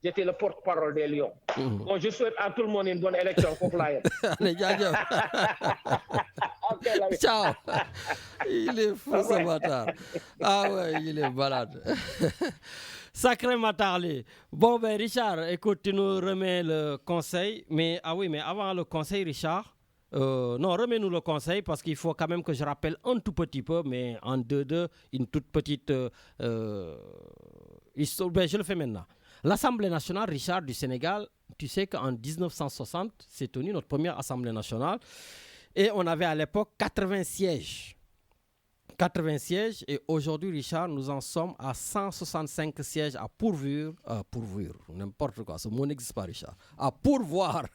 J'étais le porte-parole des Lions. Bon, je souhaite à tout le monde une bonne élection pour Flyer. Allez, okay, ciao. Il est fou ce matin. Ah ouais, il est malade. Sacré Matarlé. Bon, ben Richard, écoute, tu nous remets le conseil. Mais avant le conseil, Richard, non, remets-nous le conseil parce qu'il faut quand même que je rappelle un tout petit peu, mais en 2-2, une toute petite histoire. Ben, je le fais maintenant. L'Assemblée nationale, Richard, du Sénégal, tu sais qu'en 1960, s'est tenue notre première Assemblée nationale et on avait à l'époque 80 sièges. 80 sièges et aujourd'hui, Richard, nous en sommes à 165 sièges à pourvoir, n'importe quoi, ce mot n'existe pas, Richard, à pourvoir.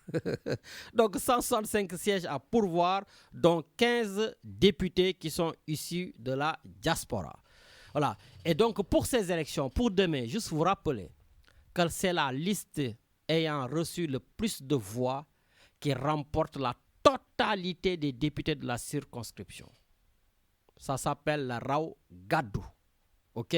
Donc 165 sièges à pourvoir, dont 15 députés qui sont issus de la diaspora. Voilà. Et donc pour ces élections, pour demain, juste vous rappeler que c'est la liste ayant reçu le plus de voix qui remporte la totalité des députés de la circonscription. Ça s'appelle la Raw Gadou. OK?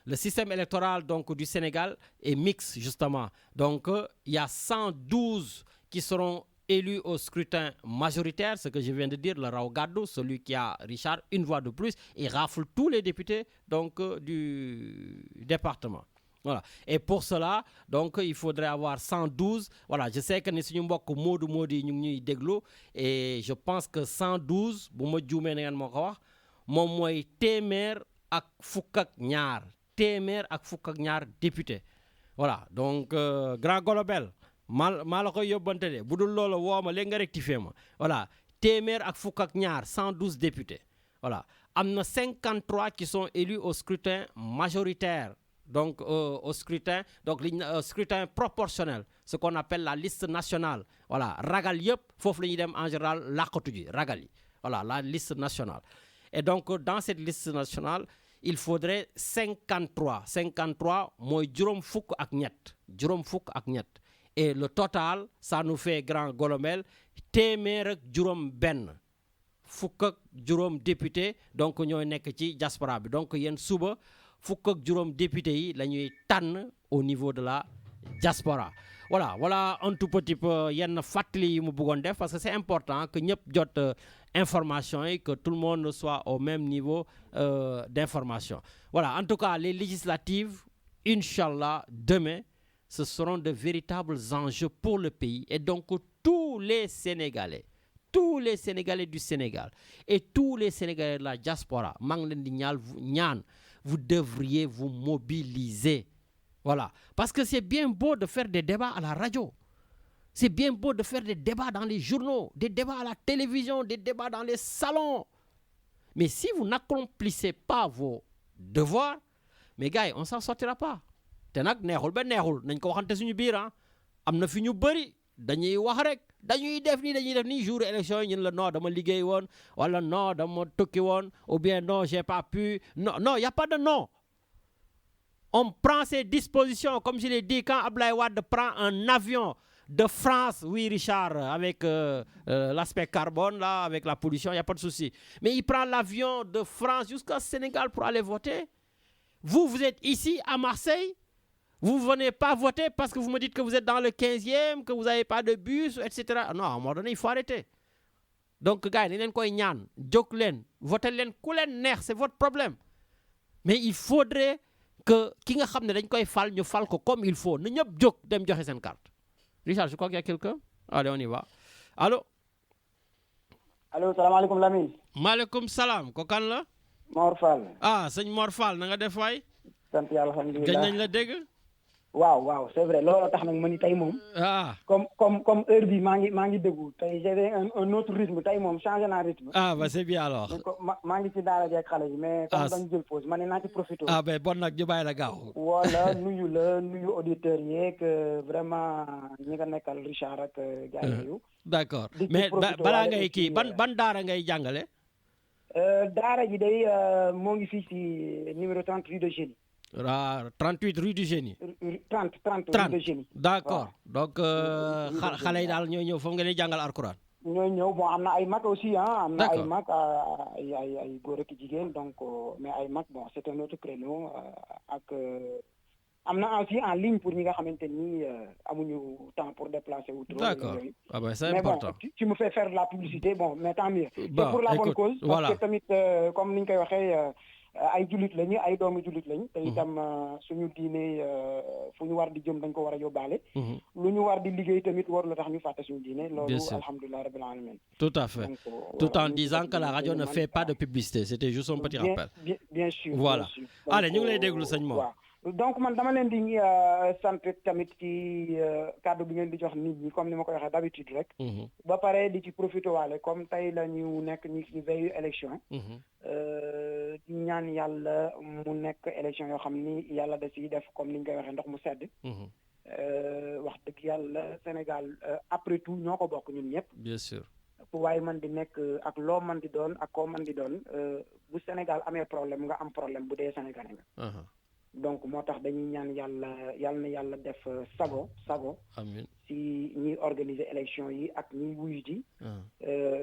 Le système électoral donc, du Sénégal est mixte, justement. Donc, il y a 112 qui seront élus au scrutin majoritaire, ce que je viens de dire, le Raw Gadou, celui qui a, Richard, une voix de plus, et rafle tous les députés donc, du département. Voilà. Et pour cela, donc, il faudrait avoir 112. Voilà, je sais que nous sommes beaucoup Modi et je pense que 112, moom mooy téeméer ak fukk ak ñaar député. Voilà, donc grand Golobel maa la koy yóbbante de bu dul loolu woo ma léegi nga rectifié ma. Voilà, téeméer ak fukk ak ñaar 112 députés. Voilà, am na 53 qui sont élus au scrutin majoritaire. Donc au scrutin, donc scrutin proportionnel, ce qu'on appelle la liste nationale. Voilà, ragal yëpp foofu la ñuy dem en général làqatu ji ragal yi. Voilà, la liste nationale. Et donc, dans cette liste nationale, il faudrait 53. 53, mooy juróom fukk ak ñett. Et le total, ça nous fait grand Golomel, téeméer ak juróom benn. Fukk ak juróom député, donc ñooy nekk ci diaspora bi. Donc, yéen suba, fukk ak juróom député yi la ñuy tànn au niveau de la diaspora. Voilà un tout petit peu yenn fàttali yi mu bëggoon def parce que c'est important que ñëpp jot information et que tout le monde soit au même niveau d'information. Voilà, en tout cas, les législatives, Inch'Allah, demain, ce seront de véritables enjeux pour le pays. Et donc, tous les Sénégalais du Sénégal et tous les Sénégalais de la diaspora, vous devriez vous mobiliser. Voilà, parce que c'est bien beau de faire des débats à la radio. C'est bien beau de faire des débats dans les journaux, des débats à la télévision, des débats dans les salons. Mais si vous n'accomplissez pas vos devoirs, mes gars, on ne s'en sortira pas. Te nag neexul ba neexul nañ ko waxante suñu biir ah am na fi ñu bëri dañuy wax rek dañuy def ni jour élection ñun la non dama liggéey woon wala non dama tukki woon ou bien non j'ai pas pu non y a pas de non. On prend ses dispositions comme je l'ai dit quand Abdoulaye Wade prend un avion de France, oui Richard, avec l'aspect carbone là, avec la pollution, il y a pas de souci. Mais il prend l'avion de France jusqu'au Sénégal pour aller voter. Vous êtes ici à Marseille. Vous ne venez pas voter parce que vous me dites que vous êtes dans le 15e, que vous n'avez pas de bus, etc. Non, à un moment donné, il faut arrêter. Donc, gars, votez c'est votre problème. Mais il faudrait que ki nga xam ne dañ koy fal ñu fal ko comme il faut na ñëpp jóg dem joxe seen carte. Richard, je crois qu'il y a quelqu'un. Allez, on y va. Allô? Allô, salaamaaleykum Lamine. Maaleykum salaam. Ko kan la? Mor Fall. Ah, sëñ Mor Fall, na nga def waay? Sant yàlla alhamdulilah. Gëj nañ la dégg? waaw c'est vrai looloo tax nag ma ni tey moom. comme heure bi maa ngi déggu tey j'avais un autre rythme tey moom changé naa rythme. Ah bah c'est bien alors. maa ngi ci daara ji ak xale yi mais comme dañ jël pause ma ne naa ci profité. Ah ben bon nag ñu bàyyi la gaaw. wala nuyu auditeurs yeeg vraiment ñi nga nekkal Richard ak gars yi. D'accord mais balaa ngay kii ban daara ngay jàngale. daara ji day moo ngi fii ci numéro 30 rue de Génie. 38 rue du Génie. 30 rue de Génie. D'accord donc xale yi daal ñooy ñëw foofu nga leen jàngal alquran. ñooy ñëw bon am na ay mag aussi am na ay mag ay góor ak jigéen donc mais ay mag bon c'est un autre créneau ak am na aussi en ligne pour ñi nga xamante ni amuñu temps pour déplacer wu. D'accord ah ben c'est mais important. bon tu me fais faire de la publicité bon mais tant mieux. Bon, c'est pour la bonne cause. voilà. Parce que tamit comme ni ñu koy waxee. ay jullit lañu ay doomu jullit lañu te itam suñu diine fu ñu war di jëm dañ ko war a yóbbaale. lu ñu war di liggéey tamit war la tax ñu fàtte suñu diine. loolu alhamdulilah rabbil alamin. Tout à fait. Donc, tout en disant que la radio ne fait pas de publicité c'était juste un petit rappel. bien sûr. Voilà bien sûr. allez ñu ngi lay déglu sëñ Mor. donc man dama leen di sant tamit ci kàddu bi ngeen di jox nit ñi comme ni ma koy waxee d'habitude rek. ba pare di ci profité waale comme tey la ñu nekk ñi ci veille élection. di ñaan yàlla mu nekk élection yoo xam ni yàlla da ciy def comme ni ñu koy waxee ndox mu sedd. wax dëgg yàlla Sénégal après tout ñoo ko bokk ñun ñëpp. bien sûr. fu waaye man di nekk ak loo man di doon ak koo man di doon bu Sénégal amee problème nga am problème bu dee Sénégalais nga. donc moo tax dañuy ñaan yàlla na yàlla def sago amiin si ñiy organiser élection yi ak ñiy wuyu ji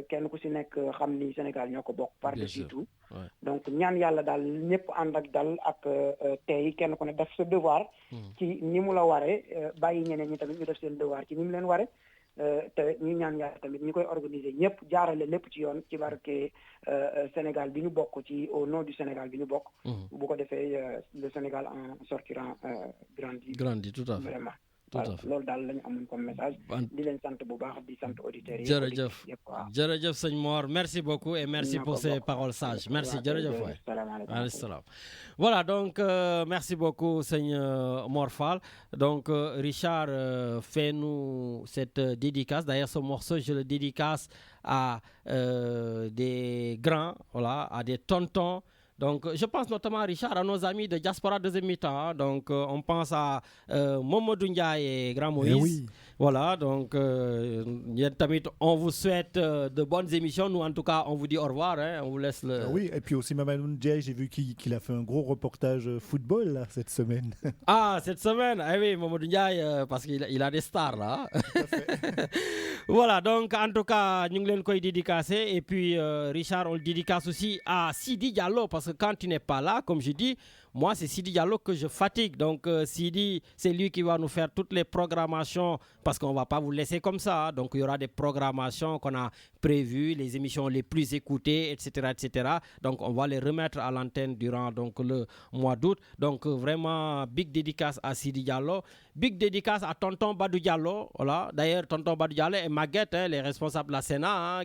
kenn ku si nekk xam ni Sénégal ñoo ko bokk par-dessus tout donc ñaan yàlla daal ñëpp ànd ak dal ak tey kenn ku ne def sa devoir ci ni mu la waree bàyyi ñeneen ñi tamit ñu def seen devoir ci ni mu leen waree te ñu ñaan yàlla tamit ñi koy organiser ñëpp jaarale lépp ci yoon ci barke Sénégal bi ñu bokk ci au nom du Sénégal bi ñu bokk. bu ko defee le Sénégal en sortira grandi tout à fait vraiment. tout à fait loolu daal la ñu amoon comme message. di leen sant bu baax di sant auditeurs yi. jërëjëf sëñ Mor merci beaucoup et merci pour ces paroles sages merci jërëjëf waay. Alayhi salaam. Voilà donc merci beaucoup sëñ Mor Fall donc Richard fait-nous cette dédicace d'ailleurs ce morceau je le dédicace à des grands voilà à des tontons. Donc, je pense notamment, Richard, à nos amis de Diaspora deuxième mi-temps. Donc, on pense à Momodou Ndiaye et Grand Moïse. Oui. Voilà, donc, on vous souhaite de bonnes émissions. Nous, en tout cas, on vous dit au revoir. Hein, on vous laisse le... Oui, et puis aussi Mamadou Ndiaye, j'ai vu qu'il a fait un gros reportage football là, cette semaine. Ah, cette semaine. Ah oui, Momodou Ndiaye, parce qu'il a des stars là. Voilà, donc, en tout cas, nous l'avons dédicacé. Et puis, Richard, on le dédicace aussi à Sidi Diallo, parce que quand tu n'es pas là, comme je dis, moi, c'est Sidi Diallo que je fatigue. Donc, Sidi, c'est lui qui va nous faire toutes les programmations parce qu'on ne va pas vous laisser comme ça. Donc, il y aura des programmations qu'on a prévues, les émissions les plus écoutées, etc., etc. Donc, on va les remettre à l'antenne durant donc, le mois d'août. Donc, vraiment, big dédicace à Sidi Diallo. Big dédicace à Tonton Badou Diallo. Voilà. D'ailleurs, Tonton Badou Diallo et Maguette, les responsables de la Sénat,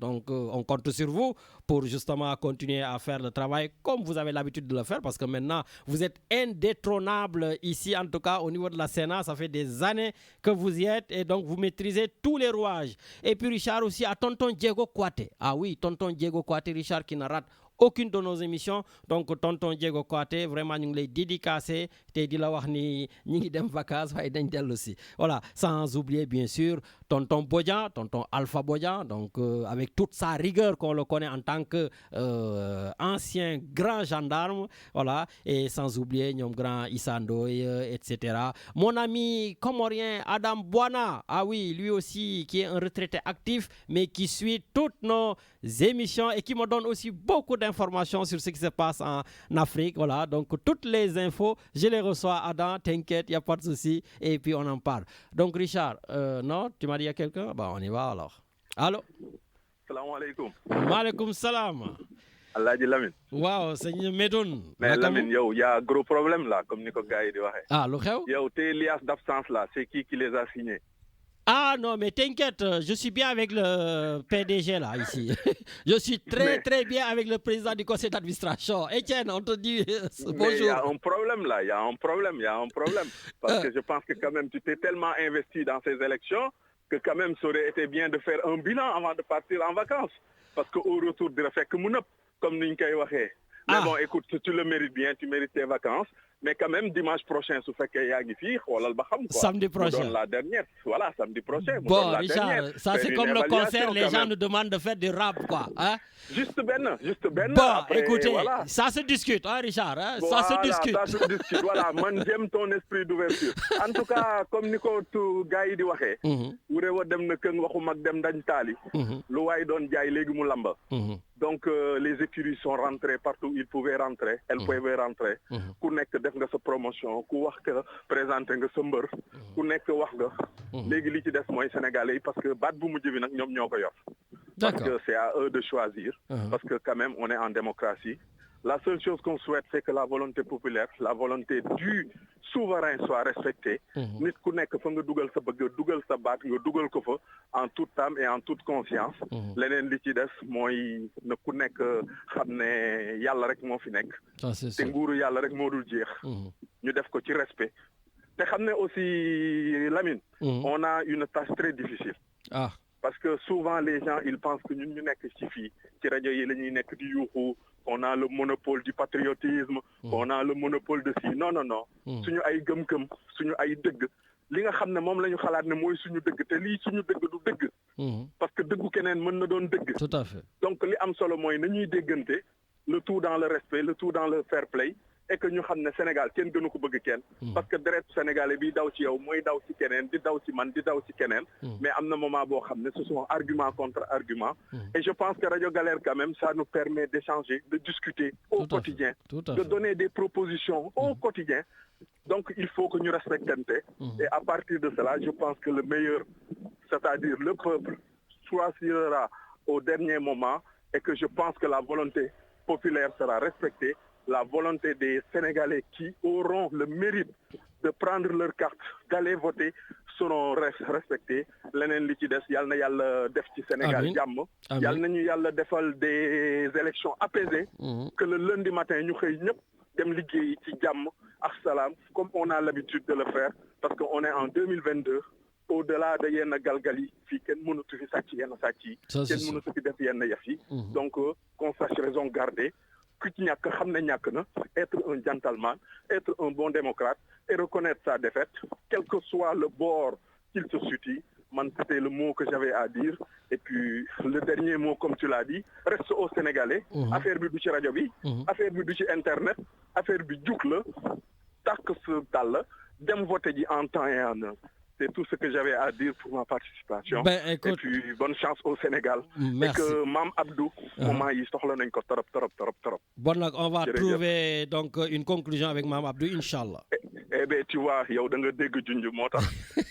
donc, on compte sur vous pour justement continuer à faire le travail comme vous avez l'habitude de le faire. Parce que maintenant, vous êtes indétrônable ici, en tout cas au niveau de la Sénat. Ça fait des années que vous y êtes et donc vous maîtrisez tous les rouages. Et puis Richard aussi à Tonton Diego Kouaté. Ah oui, Tonton Diego Kouaté, Richard qui ne rate aucune de nos émissions. Donc tonton Diego Kouyaté vraiment ñu ngi lay dédicacé te di la wax ni ñi ngi dem vacances waaye dañ dellu si. Voilà, sans oublier bien sûr tonton Bodian, tonton Alpha Bodian, donc avec toute sa rigueur qu'on le connaît en tant que ancien grand gendarme, voilà, et sans oublier ñoom grand Issa Ndoye, etc. Mon ami comorien Adam Bouana, ah oui, lui aussi qui est un retraité actif mais qui suit toutes nos émissions et qui me donne aussi beaucoup d'informations sur ce qui se passe en Afrique, voilà, donc toutes les infos je les reçois. Adam, t'inquiète, il n'y a pas de souci, et puis on en parle. Donc Richard, non, tu m'as dit à quelqu'un? Bah on y va alors. Allô? Salam alaikum. Maaleykum salam. Alhaji Lamine. Waaw sëñ Medoune. Mais Lamine, yow, y a un gros problème là, comme Nico Gaye dit. Ah, lu xew? Yow, tes liasses d'absence là, c'est qui les a signés? Ah non, mais t'inquiète, je suis bien avec le PDG là, ici. Je suis très bien avec le président du conseil d'administration. Etienne, on te dit bonjour. Mais il y a un problème là, il y a un problème. Parce que je pense que quand même, tu t'es tellement investi dans ces élections que quand même, ça aurait été bien de faire un bilan avant de partir en vacances. Parce qu'au retour, il fait que mon comme nous l'avons dit. Mais bon, écoute, tu le mérites bien, tu mérites tes vacances. Mais quand même, dimanche prochain, si fait qu'il y a samedi prochain. La dernière. Voilà, samedi prochain. Bon, Richard, ça c'est comme le concert, les gens nous demandent de faire du rap, quoi. Hein? Juste ben. Bon, après, écoutez, voilà. ça se discute, hein, Richard, hein? Voilà, ça se discute. Voilà, moi j'aime ton esprit d'ouverture. En tout cas, comme Nico tu gars di waxé, wuré wa dem na keung waxu mag dem dañ tali. Lu way doon jaay légui mu lamba. Donc les écuries sont rentrées partout où ils pouvaient rentrer, elles pouvaient rentrer. Ku nek def nga sa promotion, ku wax que présenter nga sa mbeur, ku nek wax nga. Légui li ci dess moy sénégalais parce que baat bu mujj bi nak ñom ñoko yor. Parce que c'est à eux de choisir, parce que quand même on est en démocratie. La seule chose qu'on souhaite, c'est que la volonté populaire, la volonté du souverain soit respectée. Nit ku nekk fa nga dugal sa bëgg, dugal sa baat, nga dugal ko fa en toute âme et en toute conscience. Leneen li ci des mooy na ku nekk xam ne yàlla rek moo fi nekk. Te nguuru yàlla rek moo dul jeex. Ñu def ko ci respect. Te xam ne aussi Lamine, on a une tâche très difficile. Parce que souvent les gens ils pensent que ñun ñu nekk ci fii ci rajo yi la ñuy nekk di yuuxu. On a le monopole du patriotisme, on a le monopole de ci. Non. Suñu ay gëm-gëm, suñu ay dëgg. Li nga xam ne moom la ñu xalaat ne mooy suñu dëgg te lii suñu dëgg du dëgg. Parce que dëggu keneen mën na doon dëgg. Tout à fait. Donc li am solo mooy nañuy déggante, le tout dans le respect, le tout dans le fair play. Et que ñu xam ne Sénégal kenn gënu ko bëgg kenn. Parce que deret sénégalais bi daw ci yow mooy daw ci keneen di daw ci man di daw ci keneen. Mais am na moment boo xam ne ce sont argument contre argument. Et je pense que Radio Galère quand même ça nous permet d'échanger, de discuter au quotidien, de donner des propositions au quotidien. Donc il faut que nous respectons. Et à partir de cela, je pense que le meilleur, c'est-à-dire le peuple, choisira au dernier moment et que je pense que la volonté populaire sera respectée. La volonté des Sénégalais qui auront le mérite de prendre leur carte, d'aller voter, seront respectés. Leneen li ci des yal na Yàlla def ci Sénégal jàmm. Yal nañu Yàlla defal des élections apaisées. Que le lundi matin ñu xëy ñëpp dem liggéey ci jàmm ak salaam comme on a l'habitude de le faire parce qu'on est en 2022. Au-delà de yenn galgal yi fii kenn mënatu fi sàcc yenn sàcc yi. Kenn mënatu fi def yenn yëf yi. Donc qu'on sache raison garder. Être un gentleman, être un bon démocrate et reconnaître sa défaite, quel que soit le bord qu'il se situe. C'était le mot que j'avais à dire. Et puis, le dernier mot, comme tu l'as dit, reste au Sénégalais. Affaire bi du ci radio bi, affaire bi du ci Internet, affaire bi juk la, tak ce dal, dem voter ji en temps et en heure. C'est tout ce que j'avais à dire pour ma participation. Écoute, et puis, bonne chance au Sénégal. Merci. Et que Mam Abdou, moment yi soxla nañ ko trop. Bon, on va trouver donc une conclusion avec Mam Abdou, Inch'Allah. Eh bien, tu vois, yow da nga dégg junj moo tax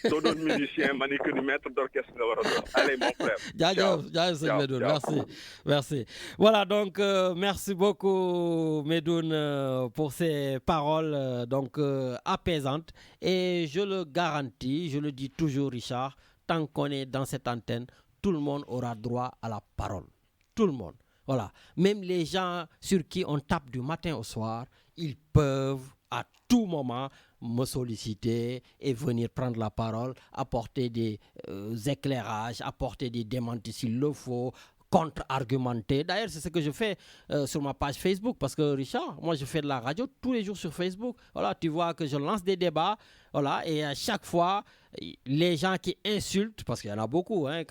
soo doon musicien ma ni que ni maître d'orchestre nga war a doon. Allez, mon frère. Jaajëf sëñ Medoune, merci. Voilà, donc merci beaucoup Medoune pour ces paroles donc apaisantes. Et je le garantis, je le dis toujours Richard, tant qu'on est dans cette antenne, tout le monde aura droit à la parole. Tout le monde. Voilà. Même les gens sur qui on tape du matin au soir, ils peuvent à tout moment me solliciter et venir prendre la parole, apporter des éclairages, apporter des démentis s'il le faut, contre-argumenter. D'ailleurs, c'est ce que je fais sur ma page Facebook, parce que Richard, moi je fais de la radio tous les jours sur Facebook. Voilà, tu vois que je lance des débats, voilà, et à chaque fois, les gens qui insultent, parce qu'il y en a beaucoup, hein,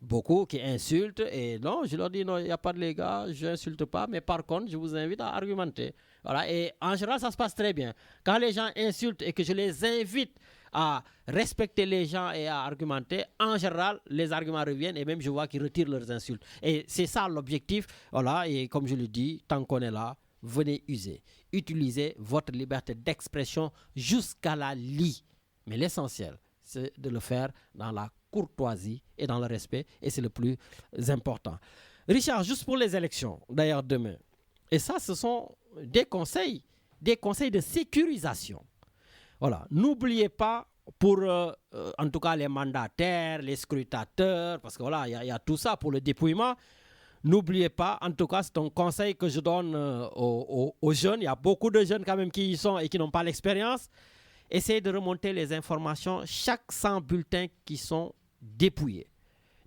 beaucoup qui insultent, et non, je leur dis non, il n'y a pas de les gars, je n'insulte pas, mais par contre, je vous invite à argumenter. Voilà, et en général, ça se passe très bien. Quand les gens insultent et que je les invite à respecter les gens et à argumenter, en général, les arguments reviennent et même je vois qu'ils retirent leurs insultes. Et c'est ça l'objectif. Voilà, et comme je le dis, tant qu'on est là, venez user. Utilisez votre liberté d'expression jusqu'à la lie. Mais l'essentiel, c'est de le faire dans la courtoisie et dans le respect, et c'est le plus important. Richard, juste pour les élections, d'ailleurs demain, et ça, ce sont des conseils de sécurisation. Voilà, n'oubliez pas pour, en tout cas, les mandataires, les scrutateurs, parce que voilà, il y a tout ça pour le dépouillement. N'oubliez pas, en tout cas, c'est un conseil que je donne aux jeunes. Il y a beaucoup de jeunes quand même qui y sont et qui n'ont pas l'expérience. Essayez de remonter les informations, chaque 100 bulletins qui sont dépouillés.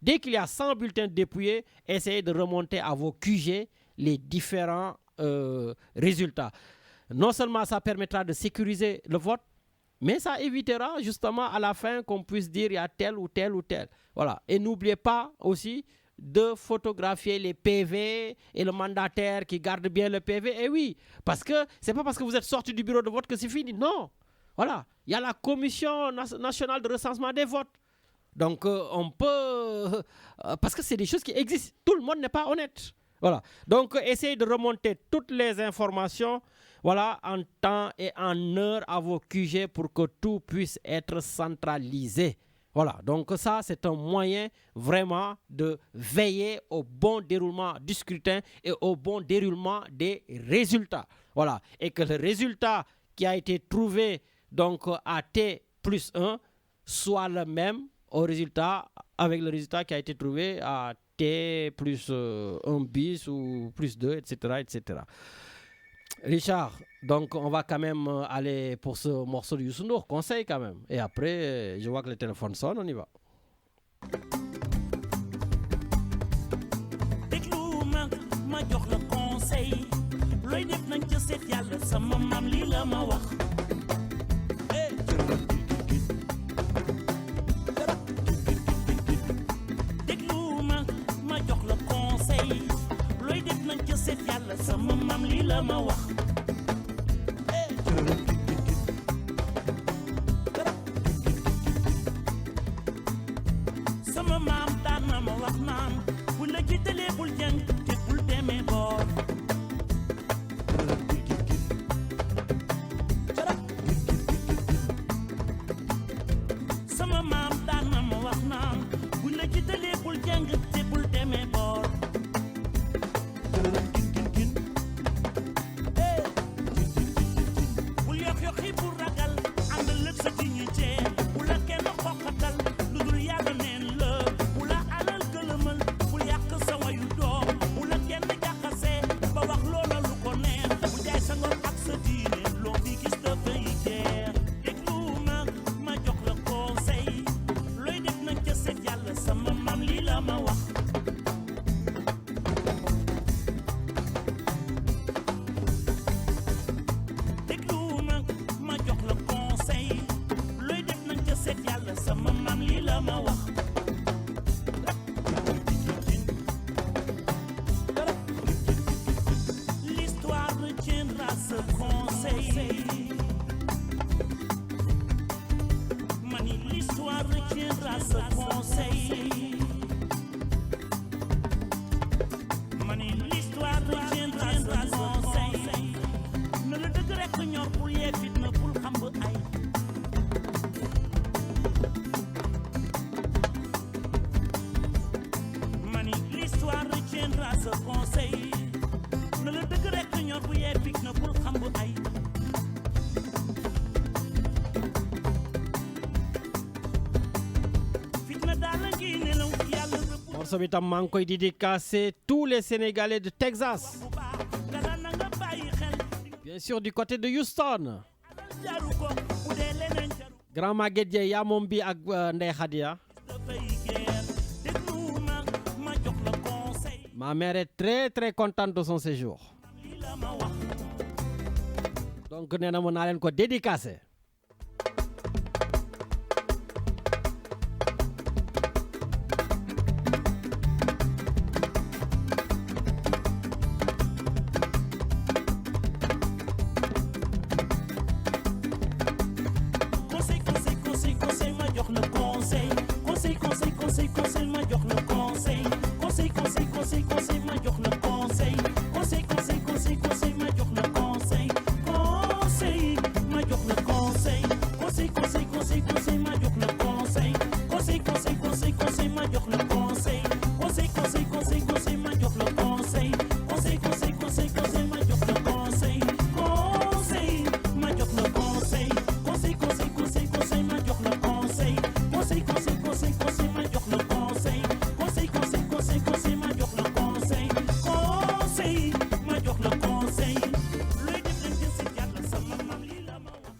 Dès qu'il y a 100 bulletins dépouillés, essayez de remonter à vos QG les différents résultats. Non seulement ça permettra de sécuriser le vote, mais ça évitera justement à la fin qu'on puisse dire il y a tel ou tel ou tel. Voilà. Et n'oubliez pas aussi de photographier les PV et le mandataire qui garde bien le PV. Et oui, parce que c'est pas parce que vous êtes sorti du bureau de vote que c'est fini. Non. Voilà. Il y a la commission nationale de recensement des votes. Donc on peut... parce que c'est des choses qui existent. Tout le monde n'est pas honnête. Voilà. Donc essayez de remonter toutes les informations, voilà, en temps et en heure à vos QG pour que tout puisse être centralisé. Voilà, donc ça, c'est un moyen vraiment de veiller au bon déroulement du scrutin et au bon déroulement des résultats. Voilà, et que le résultat qui a été trouvé donc à T+1 soit le même avec le résultat qui a été trouvé à T+1 bis ou +2, etc., etc. Richard, donc on va quand même aller pour ce morceau de Youssou N'Dour, conseil quand même. Et après, je vois que le téléphone sonne, on y va. déglu ma jox la conseil looy def nañ ca seet yàlla sama maam lii la ma wax. déglu ma jox la conseil looy def nañ ca seet yàlla sama maam lii la ma wax. sama maam daan na ma wax naan bu la jiitalee bul jàng te bul demee boor. sama maam daan na ma wax naan bu la jiitalee bul jàng te bul demee boor. bul yox-yoxi bul ragal àndal ak sa dignité bu la kenn xoqatal lu dul yàlla neen la bu la alal gëlëmal bul yàq sa wayu doom bu la kenn jaxase ba wax loola lu ko neex bu jaay sa ngor ak sa diine loo fi gis dafay jeex. déglu ma jox la conseil looy def nañ ca seet yàlla sama maam lii la ma wax. déglu ma jox la conseil looy def nañ ca seet yàlla sama maam lii la ma wax. l'histoire retiendra ce conseil. mani l'histoire retiendra ce conseil. mani l'histoire retiendra ce conseil. na la dëgg rek ñor bul yee fitna bul xam ba ay. mani l'histoire retiendra ce conseil. na la dëgg rek ñor bu yee fitna bul xam ba ay. fitna daal la ngi nelaw yàlla rëbb Morceau bi tam maa ngi koy dédicacer tous les Sénégalais de Texas. bu baax dara na nga bàyyi xel. Bien sûr, du côté de Houston. jaru ko bu dee leneen jaru Grand Maguette Dieye yaa moom bi ak Ndeye Khadia. dafay geer. déglu ma jox la conseil Ma mère est très très contente de son séjour. Donc nee na ma naa leen ko dédicacé.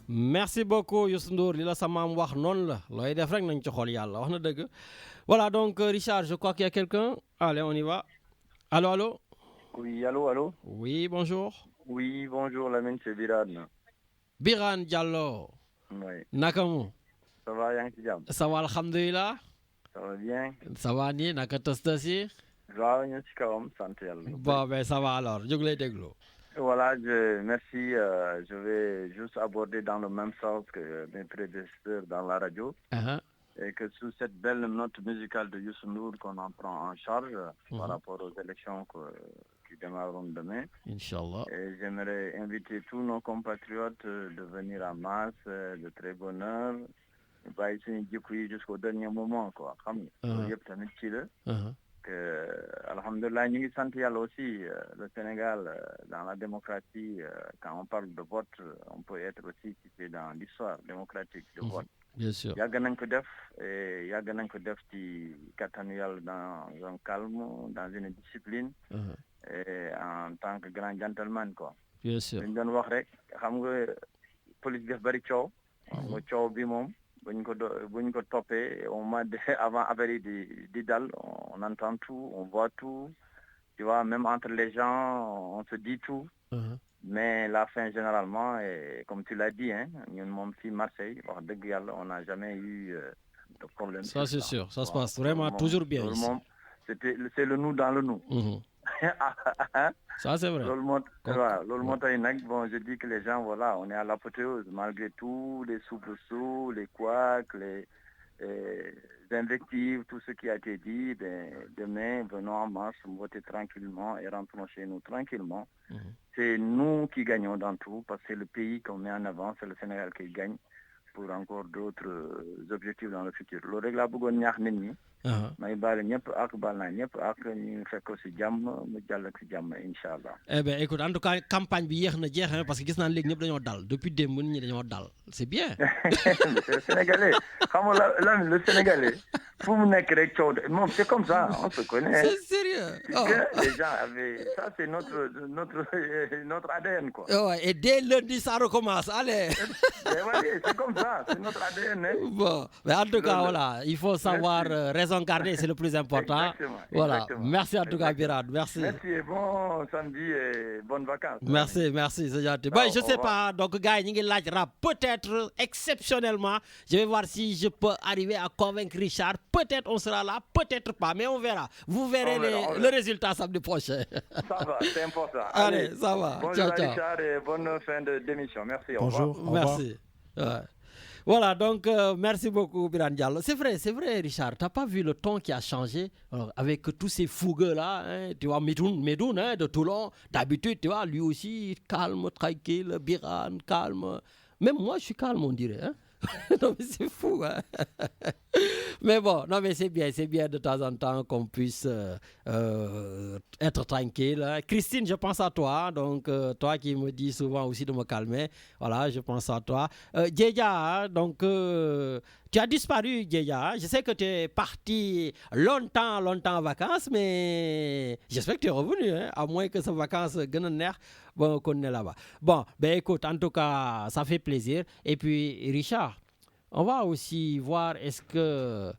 Merci beaucoup Youssou Ndour li la sa maam wax noonu la looy def rek nañ ci xool yàlla wax na dëgg. Voilà donc Richard, je crois qu'il y a quelqu'un. Allez, on y va. Allô, allô. Oui, allô, allô. Oui, bonjour. Oui, bonjour, Lamine, c'est Biran. Biran Diallo. Oui. Nakamu. Ça va, yaa ngi ci jàmm. Ça va, alhamdoulilah. Ça va bien. Ça va nii naka tës yi. waaw ñu ci kawam sant yàlla. Bon, ben ça va alors, jóg lay déglu. Voilà, merci. Je vais juste aborder dans le même sens que mes prédécesseurs dans la radio. Et que sous cette belle note musicale de Youssou Ndour qu'on en prend en charge par rapport aux élections qui démarreront demain. Inch'Allah. Et j'aimerais inviter tous nos compatriotes de venir en masse, de très bonne heure. Bàyyi suñu jikko yi jusqu'au dernier moment, quoi. Xam nga. Loolu yëpp tamit ci la. Alhamdulillah, ñu ngi sant yàlla aussi, le Sénégal, dans la démocratie, quand on parle de vote, on peut être aussi situé dans l'histoire démocratique de vote. Bien sûr. Yàgg nañ ko def ci kattanu yàlla dans un calme, dans une discipline, et en tant que grand gentleman, quoi. Bien sûr. Dañ doon wax rek, xam nga police def bari coow. Nga coow bi moom. buñ ko toppee au moins avant affaire yi di dal, on entend tout, on voit tout, tu vois, même entre les gens on se dit tout, mais la fin généralement, et comme tu l'as dit, ñun moom fi Marseille wax dëgg yàlla on n'a jamais eu de problème. Ça c'est sûr, ça se passe vraiment toujours bien ici. C'est le nous dans le nous. Ça c'est vrai. Bon, je dis que les gens, voilà, on est à l'apothéose malgré tout, les soubresauts, les couacs, les invectives, tout ce qui a été dit. Demain, venons en marche, voter tranquillement et rentrons chez nous tranquillement. C'est nous qui gagnons dans tout, parce que c'est le pays qu'on met en avant, c'est le Sénégal qui gagne pour encore d'autres objectifs dans le futur. Le règle la bëggoon ñaax nit ñi. may baal ñëpp ak baal naa ñëpp ak ñu fekk ko si jàmm mu jàll ak si jàmm inchallah. Eh ben écoute, en tout cas campagne bi yéex na jeex parce que gis naa léegi ñëpp dañoo dal depuis démb nit ñi dañoo dal, c'est bien. Le Sénégalais, xam nga le Sénégalais fu mu nekk rek coow moom c'est comme ça, on se connaît. C'est sérieux. Les gens avaient ça, c'est notre ADN, quoi. Et dès lundi ça recommence, allez. C'est comme ça, c'est notre ADN. Bon, mais en tout cas voilà, il faut savoir raison garder, c'est le plus important. Voilà, merci en tout cas Biran, merci. Merci et bon samedi et bonnes vacances. Merci, c'est gentil. Bon, je sais pas, donc gars, ñi ngi laaj rap, peut-être exceptionnellement, je vais voir si je peux arriver à convaincre Richard. Peut-être on sera là, peut-être pas, mais on verra. Vous verrez le résultat samedi prochain. Ça va, c'est important. Allez, ça va. Bonjour ciao. Richard et bonne fin d'émission. Merci. Bonjour. Au revoir. Merci. Voilà, donc merci beaucoup Biran Diallo. C'est vrai Richard, t'as pas vu le ton qui a changé avec tous ces fougueux là, tu vois, Medoun de Toulon, d'habitude, tu vois, lui aussi, calme, tranquille, Biran, calme. Même moi, je suis calme, on dirait. Non, mais c'est fou. Mais bon, non, mais c'est bien de temps en temps qu'on puisse être tranquille. Christine, je pense à toi. Donc, toi qui me dis souvent aussi de me calmer. Voilà, je pense à toi. Djeja, donc, tu as disparu, Djeja. Je sais que tu es parti longtemps en vacances, mais j'espère que tu es revenu, à moins que ces vacances gagnent. Bon, qu'on est là-bas. Bon, ben écoute, en tout cas, ça fait plaisir. Et puis, Richard, on va aussi voir est-ce que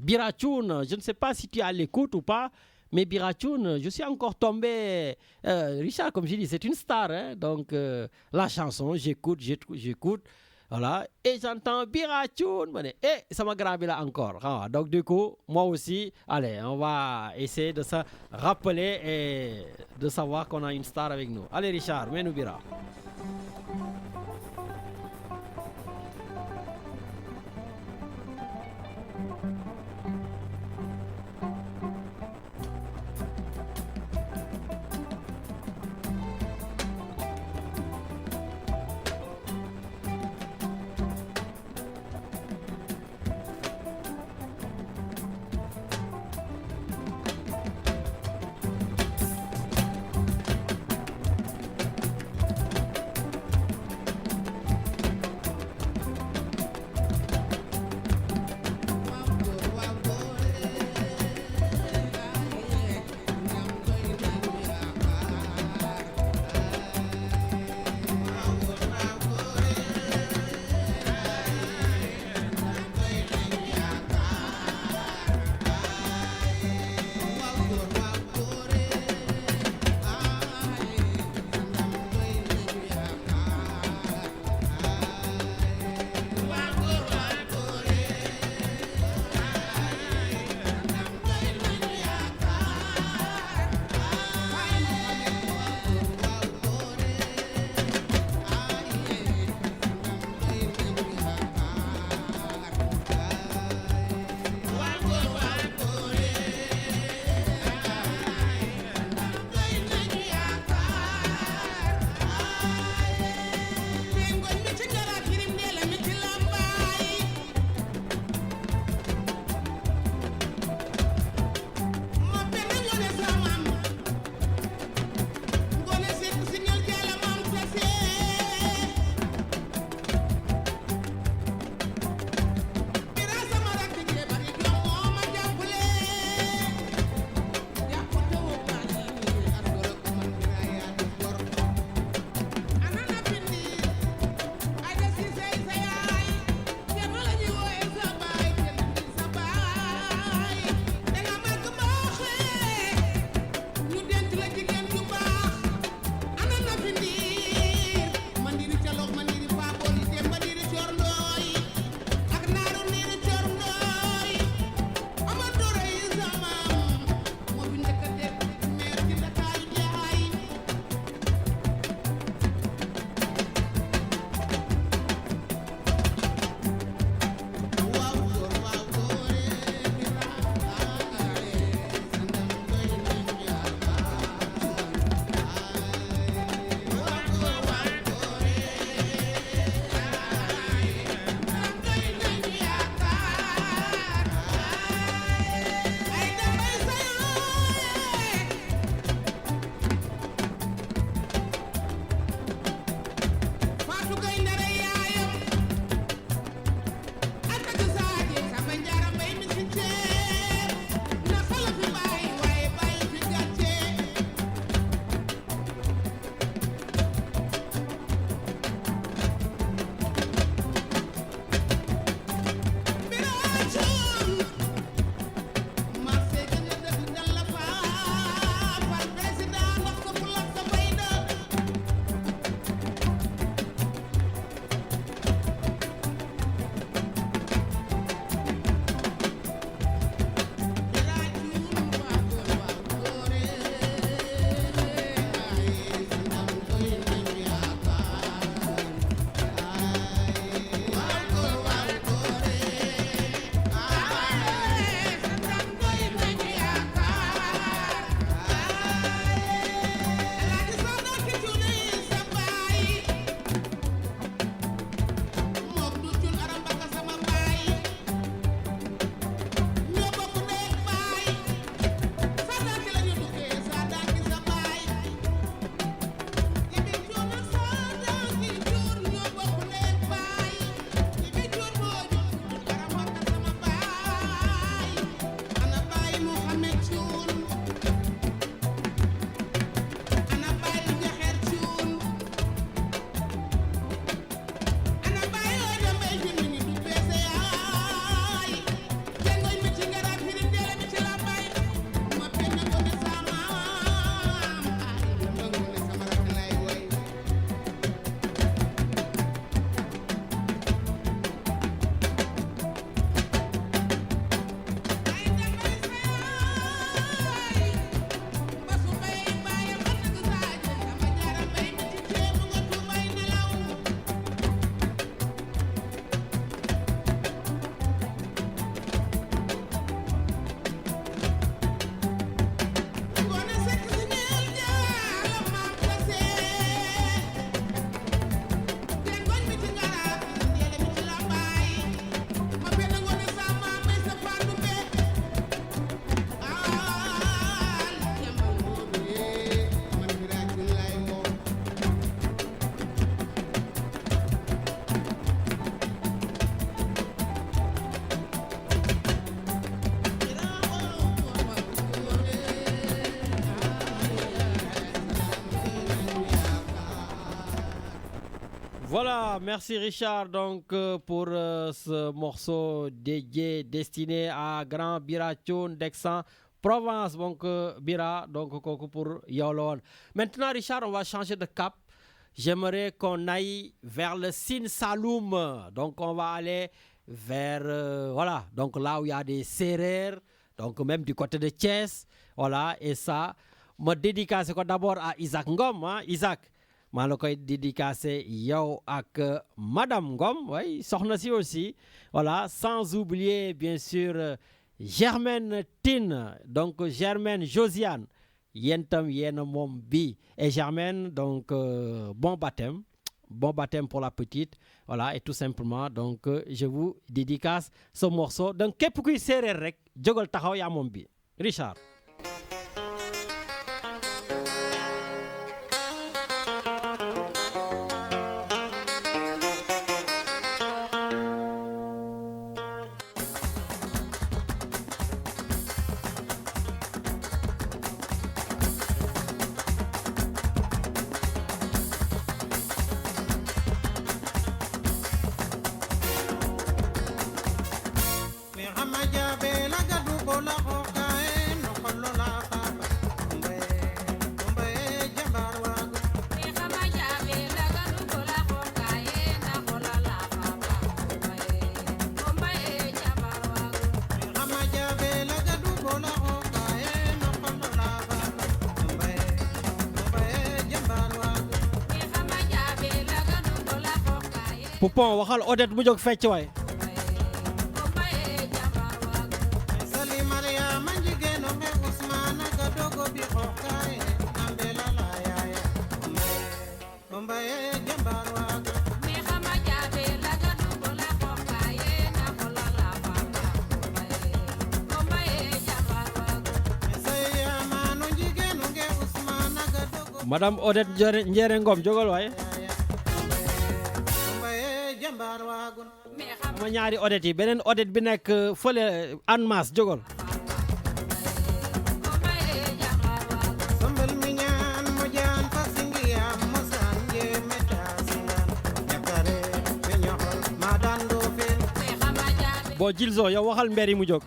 Birachoun, je ne sais pas si tu es à l'écoute ou pas, mais Birachoun, je suis encore tombé. Richard, comme je dis, c'est une star. Hein, donc, la chanson, j'écoute. Voilà. Et j'entends Birachoun. Et ça m'a gravé là encore. Ah, donc, du coup, moi aussi, allez, on va essayer de se rappeler et de savoir qu'on a une star avec nous. Allez, Richard, mets-nous Bira. Voilà, merci Richard donc pour ce morceau dédié, destiné à Grand Bira Thion d'Aix-en-Provence. Donc Bira, donc pour Yolon. Maintenant Richard, on va changer de cap. J'aimerais qu'on aille vers le Sine Saloum. Donc on va aller vers voilà, donc là où il y a des serrères, donc même du côté de Thiès, voilà, et ça me dédicace d'abord à Isaac Ngom, hein? Isaac. maa la koy dédicacé yow ak Madame Ngom, oui, soxna si aussi, voilà, sans oublier bien sûr Germaine Tine, donc Germaine Josiane, yéen tam yéen moom bi, et Germaine, donc bon baptême pour la petite, voilà, et tout simplement, donc je vous dédicace ce morceau, donc képp kuy séeréer rek jógal taxaw yaa moom bi, Richard. Poupon waxal Odette mu jóg fecc waay. Madame Odette Njere Ngom jógal waay. ma ñaari Odette yi beneen Odette bi nekk fële en masse jógal. bon Jilzo yow waxal mbir yi mu jóg.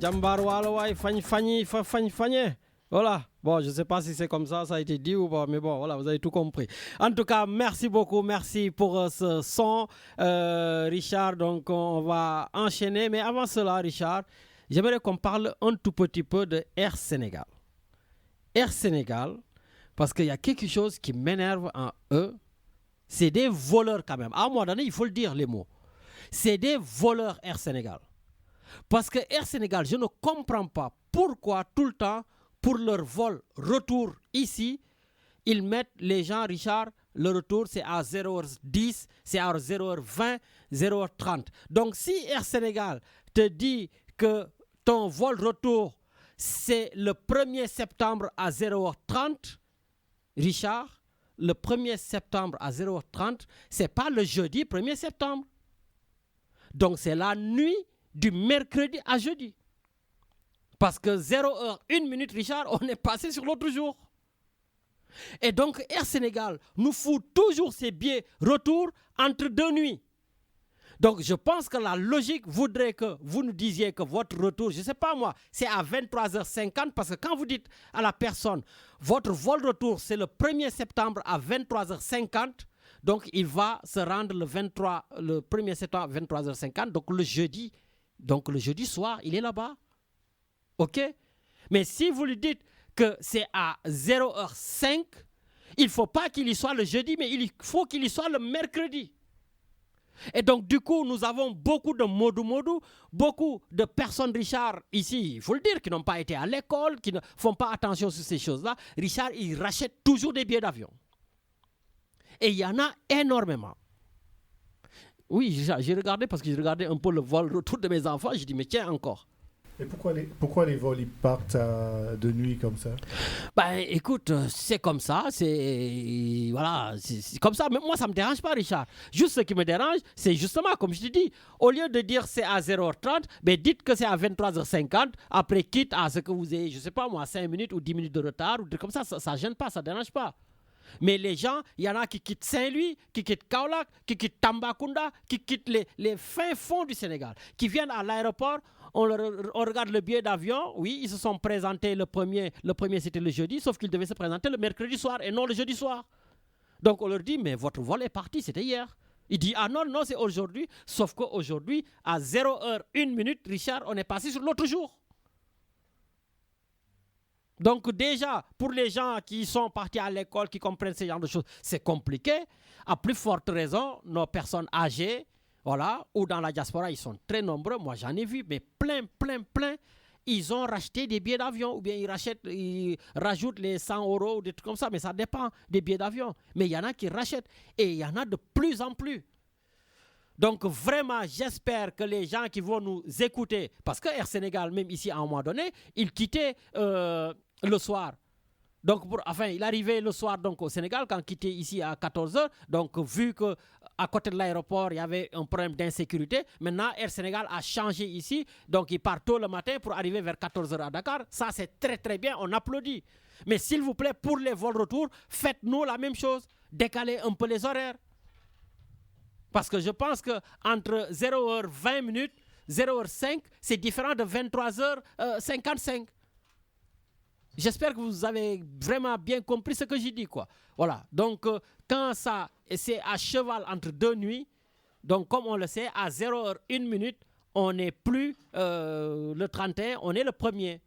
Jambar Walawai, Fagné. Voilà. Bon, je ne sais pas si c'est comme ça a été dit ou pas, mais bon, voilà, vous avez tout compris. En tout cas, merci beaucoup, merci pour ce son, Richard. Donc, on va enchaîner. Mais avant cela, Richard, j'aimerais qu'on parle un tout petit peu de Air Sénégal. Air Sénégal, parce qu'il y a quelque chose qui m'énerve en eux, c'est des voleurs quand même. À un moment donné, il faut le dire, les mots. C'est des voleurs Air Sénégal. Parce que Air Sénégal, je ne comprends pas pourquoi tout le temps, pour leur vol retour ici, ils mettent les gens, Richard, le retour c'est à 0h10, c'est à 0h20, 0h30. Donc si Air Sénégal te dit que ton vol retour c'est le 1er septembre à 0h30, Richard, le 1er septembre à 0h30, c'est pas le jeudi 1er septembre. Donc c'est la nuit du mercredi à jeudi. Parce que 0h, 1 minute, Richard, on est passé sur l'autre jour. Et donc, Air Sénégal nous fout toujours ses billets retour entre 2 nuits. Donc, je pense que la logique voudrait que vous nous disiez que votre retour, je ne sais pas moi, c'est à 23h50. Parce que quand vous dites à la personne, votre vol retour, c'est le 1er septembre à 23h50. Donc, il va se rendre le 1er septembre à 23h50. Donc, le jeudi soir, il est là-bas. OK? Mais si vous lui dites que c'est à 0h05, il ne faut pas qu'il y soit le jeudi, mais il faut qu'il y soit le mercredi. Et donc, du coup, nous avons beaucoup de modou-modou, beaucoup de personnes, Richard, ici, il faut le dire, qui n'ont pas été à l'école, qui ne font pas attention sur ces choses-là. Richard, il rachète toujours des billets d'avion. Et il y en a énormément. Oui, j'ai regardé parce que j'ai regardé un peu le vol retour de mes enfants. J'ai dit, mais tiens, encore. Et pourquoi les vols ils partent de nuit comme ça? Ben écoute, c'est comme ça, c'est comme ça. Mais moi, ça ne me dérange pas, Richard. Juste ce qui me dérange, c'est justement, comme je te dis, au lieu de dire c'est à 0h30, ben dites que c'est à 23h50, après quitte à ce que vous ayez, je ne sais pas moi, 5 minutes ou 10 minutes de retard, ou comme ça ne gêne pas, ça ne dérange pas. Mais les gens, il y en a qui quittent Saint-Louis, qui quittent Kaolack, qui quittent Tambacounda, qui quittent les fins fonds du Sénégal, qui viennent à l'aéroport. On regarde le billet d'avion. Oui, ils se sont présentés le premier c'était le jeudi, sauf qu'ils devaient se présenter le mercredi soir et non le jeudi soir. Donc on leur dit, mais votre vol est parti, c'était hier. Il dit, ah non, c'est aujourd'hui. Sauf qu'aujourd'hui, à 0h01, Richard, on est passé sur l'autre jour. Donc déjà, pour les gens qui sont partis à l'école, qui comprennent ce genre de choses, c'est compliqué. À plus forte raison, nos personnes âgées, voilà, ou dans la diaspora, ils sont très nombreux. Moi, j'en ai vu, mais plein. Ils ont racheté des billets d'avion, ou bien ils rajoutent les 100 € ou des trucs comme ça, mais ça dépend des billets d'avion. Mais il y en a qui rachètent, et il y en a de plus en plus. Donc vraiment, j'espère que les gens qui vont nous écouter, parce que Air Sénégal, même ici à un moment donné, il quittait le soir. Donc, il arrivait le soir donc, au Sénégal, quand il quittait ici à 14h. Donc, vu qu'à côté de l'aéroport, il y avait un problème d'insécurité, maintenant, Air Sénégal a changé ici. Donc, il part tôt le matin pour arriver vers 14h à Dakar. Ça, c'est très, très bien. On applaudit. Mais s'il vous plaît, pour les vols retour, faites-nous la même chose. Décalez un peu les horaires. Parce que je pense qu'entre 0h20, 0h05, c'est différent de 23h55. J'espère que vous avez vraiment bien compris ce que j'ai dit, quoi. Voilà. Donc, quand ça, c'est à cheval entre 2 nuits, donc comme on le sait, à 0h01, on n'est plus le 31, on est le 1er.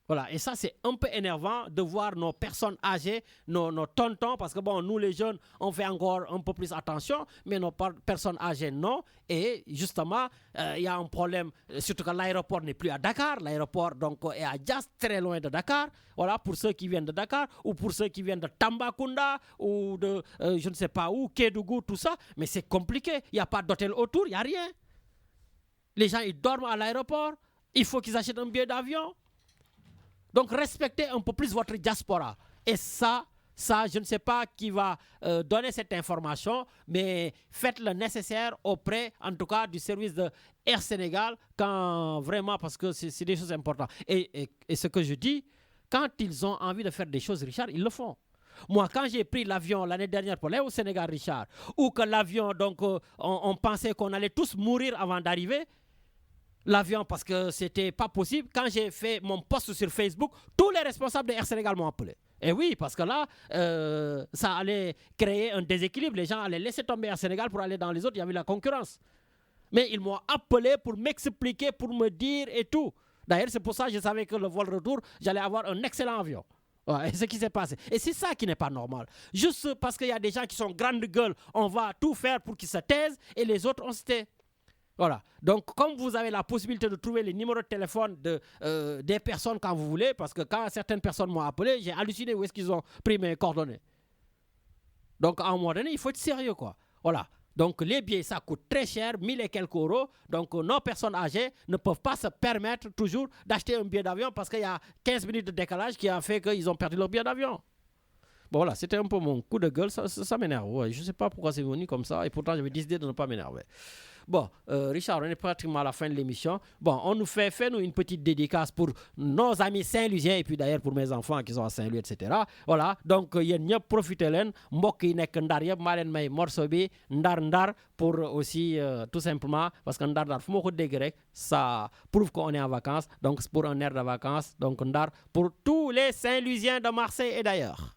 Voilà, et ça c'est un peu énervant de voir nos personnes âgées, nos tontons, parce que bon, nous les jeunes, on fait encore un peu plus attention, mais nos personnes âgées non. Et justement, il y a un problème, surtout que l'aéroport n'est plus à Dakar, l'aéroport donc est à Dias, très loin de Dakar. Voilà, pour ceux qui viennent de Dakar, ou pour ceux qui viennent de Tambacounda, ou de je ne sais pas où, Kédougou, tout ça, mais c'est compliqué, il n'y a pas d'hôtel autour, il n'y a rien. Les gens, ils dorment à l'aéroport, il faut qu'ils achètent un billet d'avion. Donc, respectez un peu plus votre diaspora. Et ça, je ne sais pas qui va donner cette information, mais faites le nécessaire auprès, en tout cas, du service de Air Sénégal, quand vraiment, parce que c'est des choses importantes. Et ce que je dis, quand ils ont envie de faire des choses, Richard, ils le font. Moi, quand j'ai pris l'avion l'année dernière pour aller au Sénégal, Richard, ou que l'avion, donc, on pensait qu'on allait tous mourir avant d'arriver, l'avion parce que c'était pas possible. Quand j'ai fait mon post sur Facebook, tous les responsables de Air Sénégal m'ont appelé. Et oui, parce que là, ça allait créer un déséquilibre. Les gens allaient laisser tomber Air Sénégal pour aller dans les autres. Il y avait la concurrence. Mais ils m'ont appelé pour m'expliquer, pour me dire et tout. D'ailleurs, c'est pour ça que je savais que le vol retour, j'allais avoir un excellent avion. Ouais, et ce qui s'est passé. Et c'est ça qui n'est pas normal. Juste parce qu'il y a des gens qui sont grandes gueules, on va tout faire pour qu'ils se taisent et les autres, on se tait. Voilà. Donc, comme vous avez la possibilité de trouver les numéros de téléphone des personnes quand vous voulez, parce que quand certaines personnes m'ont appelé, j'ai halluciné où est-ce qu'ils ont pris mes coordonnées. Donc, à un moment donné, il faut être sérieux, quoi. Voilà. Donc, les billets, ça coûte très cher, 1000 et quelques euros. Donc, nos personnes âgées ne peuvent pas se permettre toujours d'acheter un billet d'avion parce qu'il y a 15 minutes de décalage qui a fait qu'ils ont perdu leur billet d'avion. Bon, voilà, c'était un peu mon coup de gueule. Ça m'énerve. Ouais. Je ne sais pas pourquoi c'est venu comme ça. Et pourtant, j'avais décidé de ne pas m'énerver. Bon, Richard, on est pratiquement à la fin de l'émission. Bon, on nous fait nous une petite dédicace pour nos amis Saint-Louisiens et puis d'ailleurs pour mes enfants qui sont à Saint-Louis, etc. Voilà, donc yéen ñëpp profité leen mbokk yi nekk Ndar yëpp maa leen may morceau bi Ndar pour aussi tout simplement parce que Ndar fu ma ko dégg rek ça prouve qu'on est en vacances. Donc c'est pour un air de vacances. Donc Ndar pour tous les Saint-Louisiens de Marseille et d'ailleurs.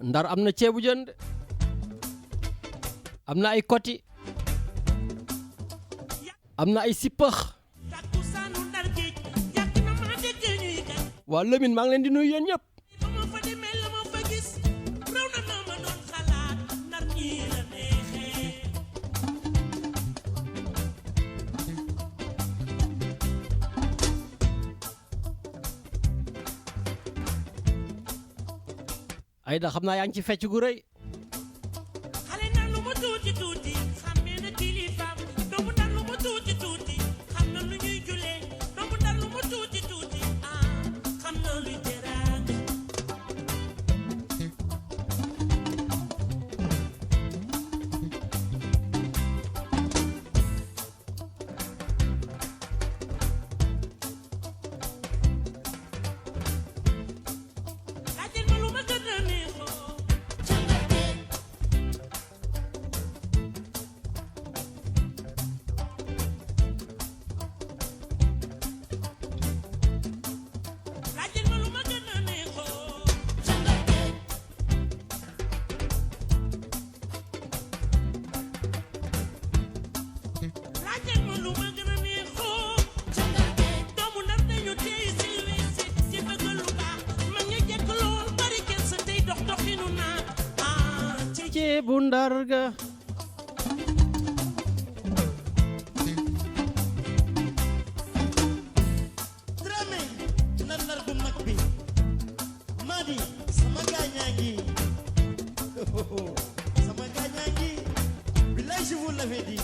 Ndar am na ceebu jën am na ay koti am na ay sippax waa Lamine maa ngi leen di nuyu yéen ñëpp Aïda xam naa yaa ngi ci fecc gu rëy xale na lu mu tuuti tuuti xamee na kilifaam doomu ndar lu mu tuuti tuuti xam na lu ñuy julee doomu ndar lu mu tuuti tuuti xam na luy teraanga ceebu Ndar ga Dramé Ndar bu mag bi Madi sama gaañaa ngi sama gaañaa ngi billahi je vous l'avais dit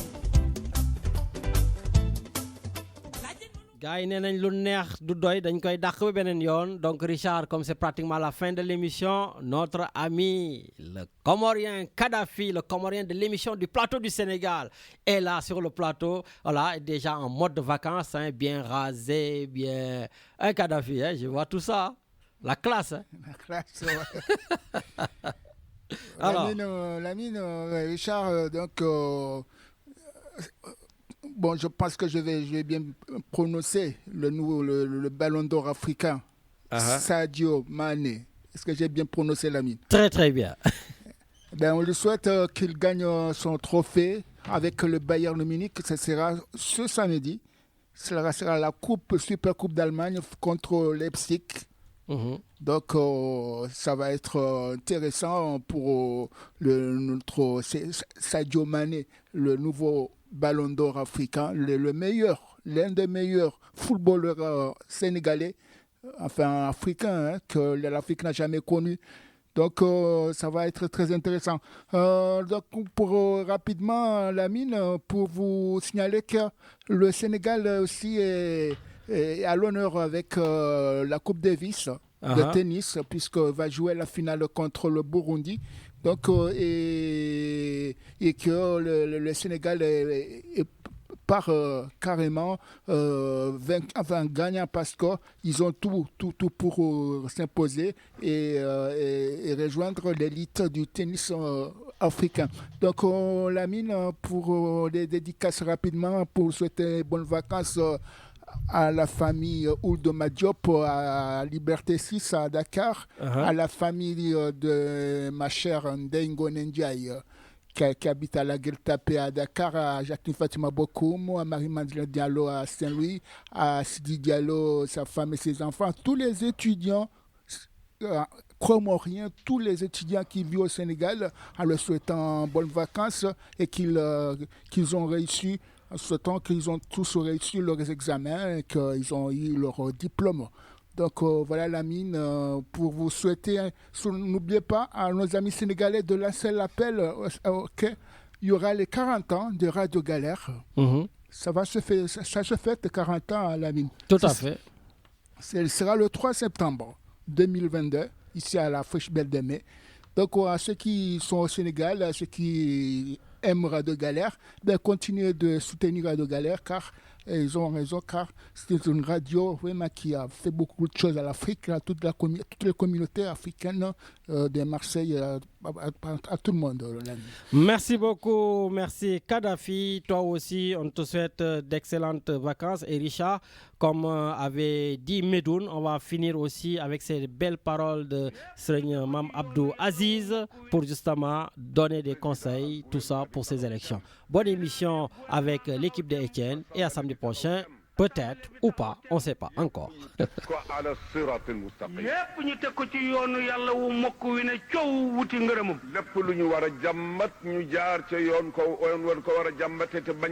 gars yi nee nañ lu neex du doy dañ koy dàq ba beneen yoon donc Richard comme c'est pratiquement la fin de l'émission notre ami le Comorien Kadhafi le Comorien de l'émission du plateau du Sénégal est là sur le plateau voilà déjà en mode de vacances hein, bien rasé bien un Kadhafi hein, je vois tout ça la classe hein. La classe ouais. Alors Lamine Richard donc bon, je pense que je vais bien prononcer le ballon d'or africain. Sadio Mané. Est-ce que j'ai bien prononcé la mine? Très, très bien. Ben, on lui souhaite qu'il gagne son trophée avec le Bayern Munich. Ce sera ce samedi. Ce sera la Super Coupe d'Allemagne contre Leipzig. Donc, ça va être intéressant pour notre Sadio Mané, le nouveau ballon d'or africain, l'un des meilleurs footballeurs sénégalais, enfin africain, que l'Afrique n'a jamais connu. Donc, ça va être très intéressant. Donc, rapidement, Lamine, pour vous signaler que le Sénégal aussi est à l'honneur avec la Coupe Davis de tennis, puisqu'il va jouer la finale contre le Burundi. Donc, et que le Sénégal part carrément gagnant parce qu'ils ont tout pour s'imposer et rejoindre l'élite du tennis africain. Donc, Lamine, pour les dédicaces rapidement, pour souhaiter bonnes vacances à la famille Ouldoma Diop à Liberté 6 à Dakar, à la famille de ma chère Ndengo Ndiaye qui habite à la Gueltapé à Dakar, à Jacqueline Fatima Bokoum, à Marie-Madeleine Diallo à Saint-Louis, à Sidi Diallo, sa femme et ses enfants, tous les étudiants comoriens, tous les étudiants qui vivent au Sénégal, en leur souhaitant bonnes vacances et qu'ils ont réussi, en souhaitant qu'ils ont tous réussi leurs examens et qu'ils ont eu leur diplôme. Donc voilà Lamine, pour vous souhaiter, n'oubliez pas à nos amis sénégalais de lancer l'appel, il y aura les 40 ans de Radio Galère. Ça se fête 40 ans à Lamine. Tout à fait. Ce sera le 3 septembre 2022, ici à la Friche Belle de Mai. Donc à ceux qui sont au Sénégal, à ceux qui aiment Radio Galère, de continuer de soutenir Radio Galère car ils ont raison, car c'est une radio vraiment qui a fait beaucoup de choses à l'Afrique, à toutes les communautés africaines de Marseille, à tout le monde. Merci beaucoup, merci Kadhafi. Toi aussi, on te souhaite d'excellentes vacances. Et Richard, comme avait dit Medoun, on va finir aussi avec ces belles paroles de Seigneur Mam Abdou Aziz pour justement donner des conseils, tout ça pour ces élections. Bonne émission avec l'équipe d'Etienne et à samedi prochain, peut-être ou pas, on ne sait pas encore. lépp ñu teg ko ci yoonu yàlla wu mokk wi ne coow wuti ngërëmam. lépp lu ñu war a jàmmat ñu jaar ca yoon ko war a jàmmate te bañ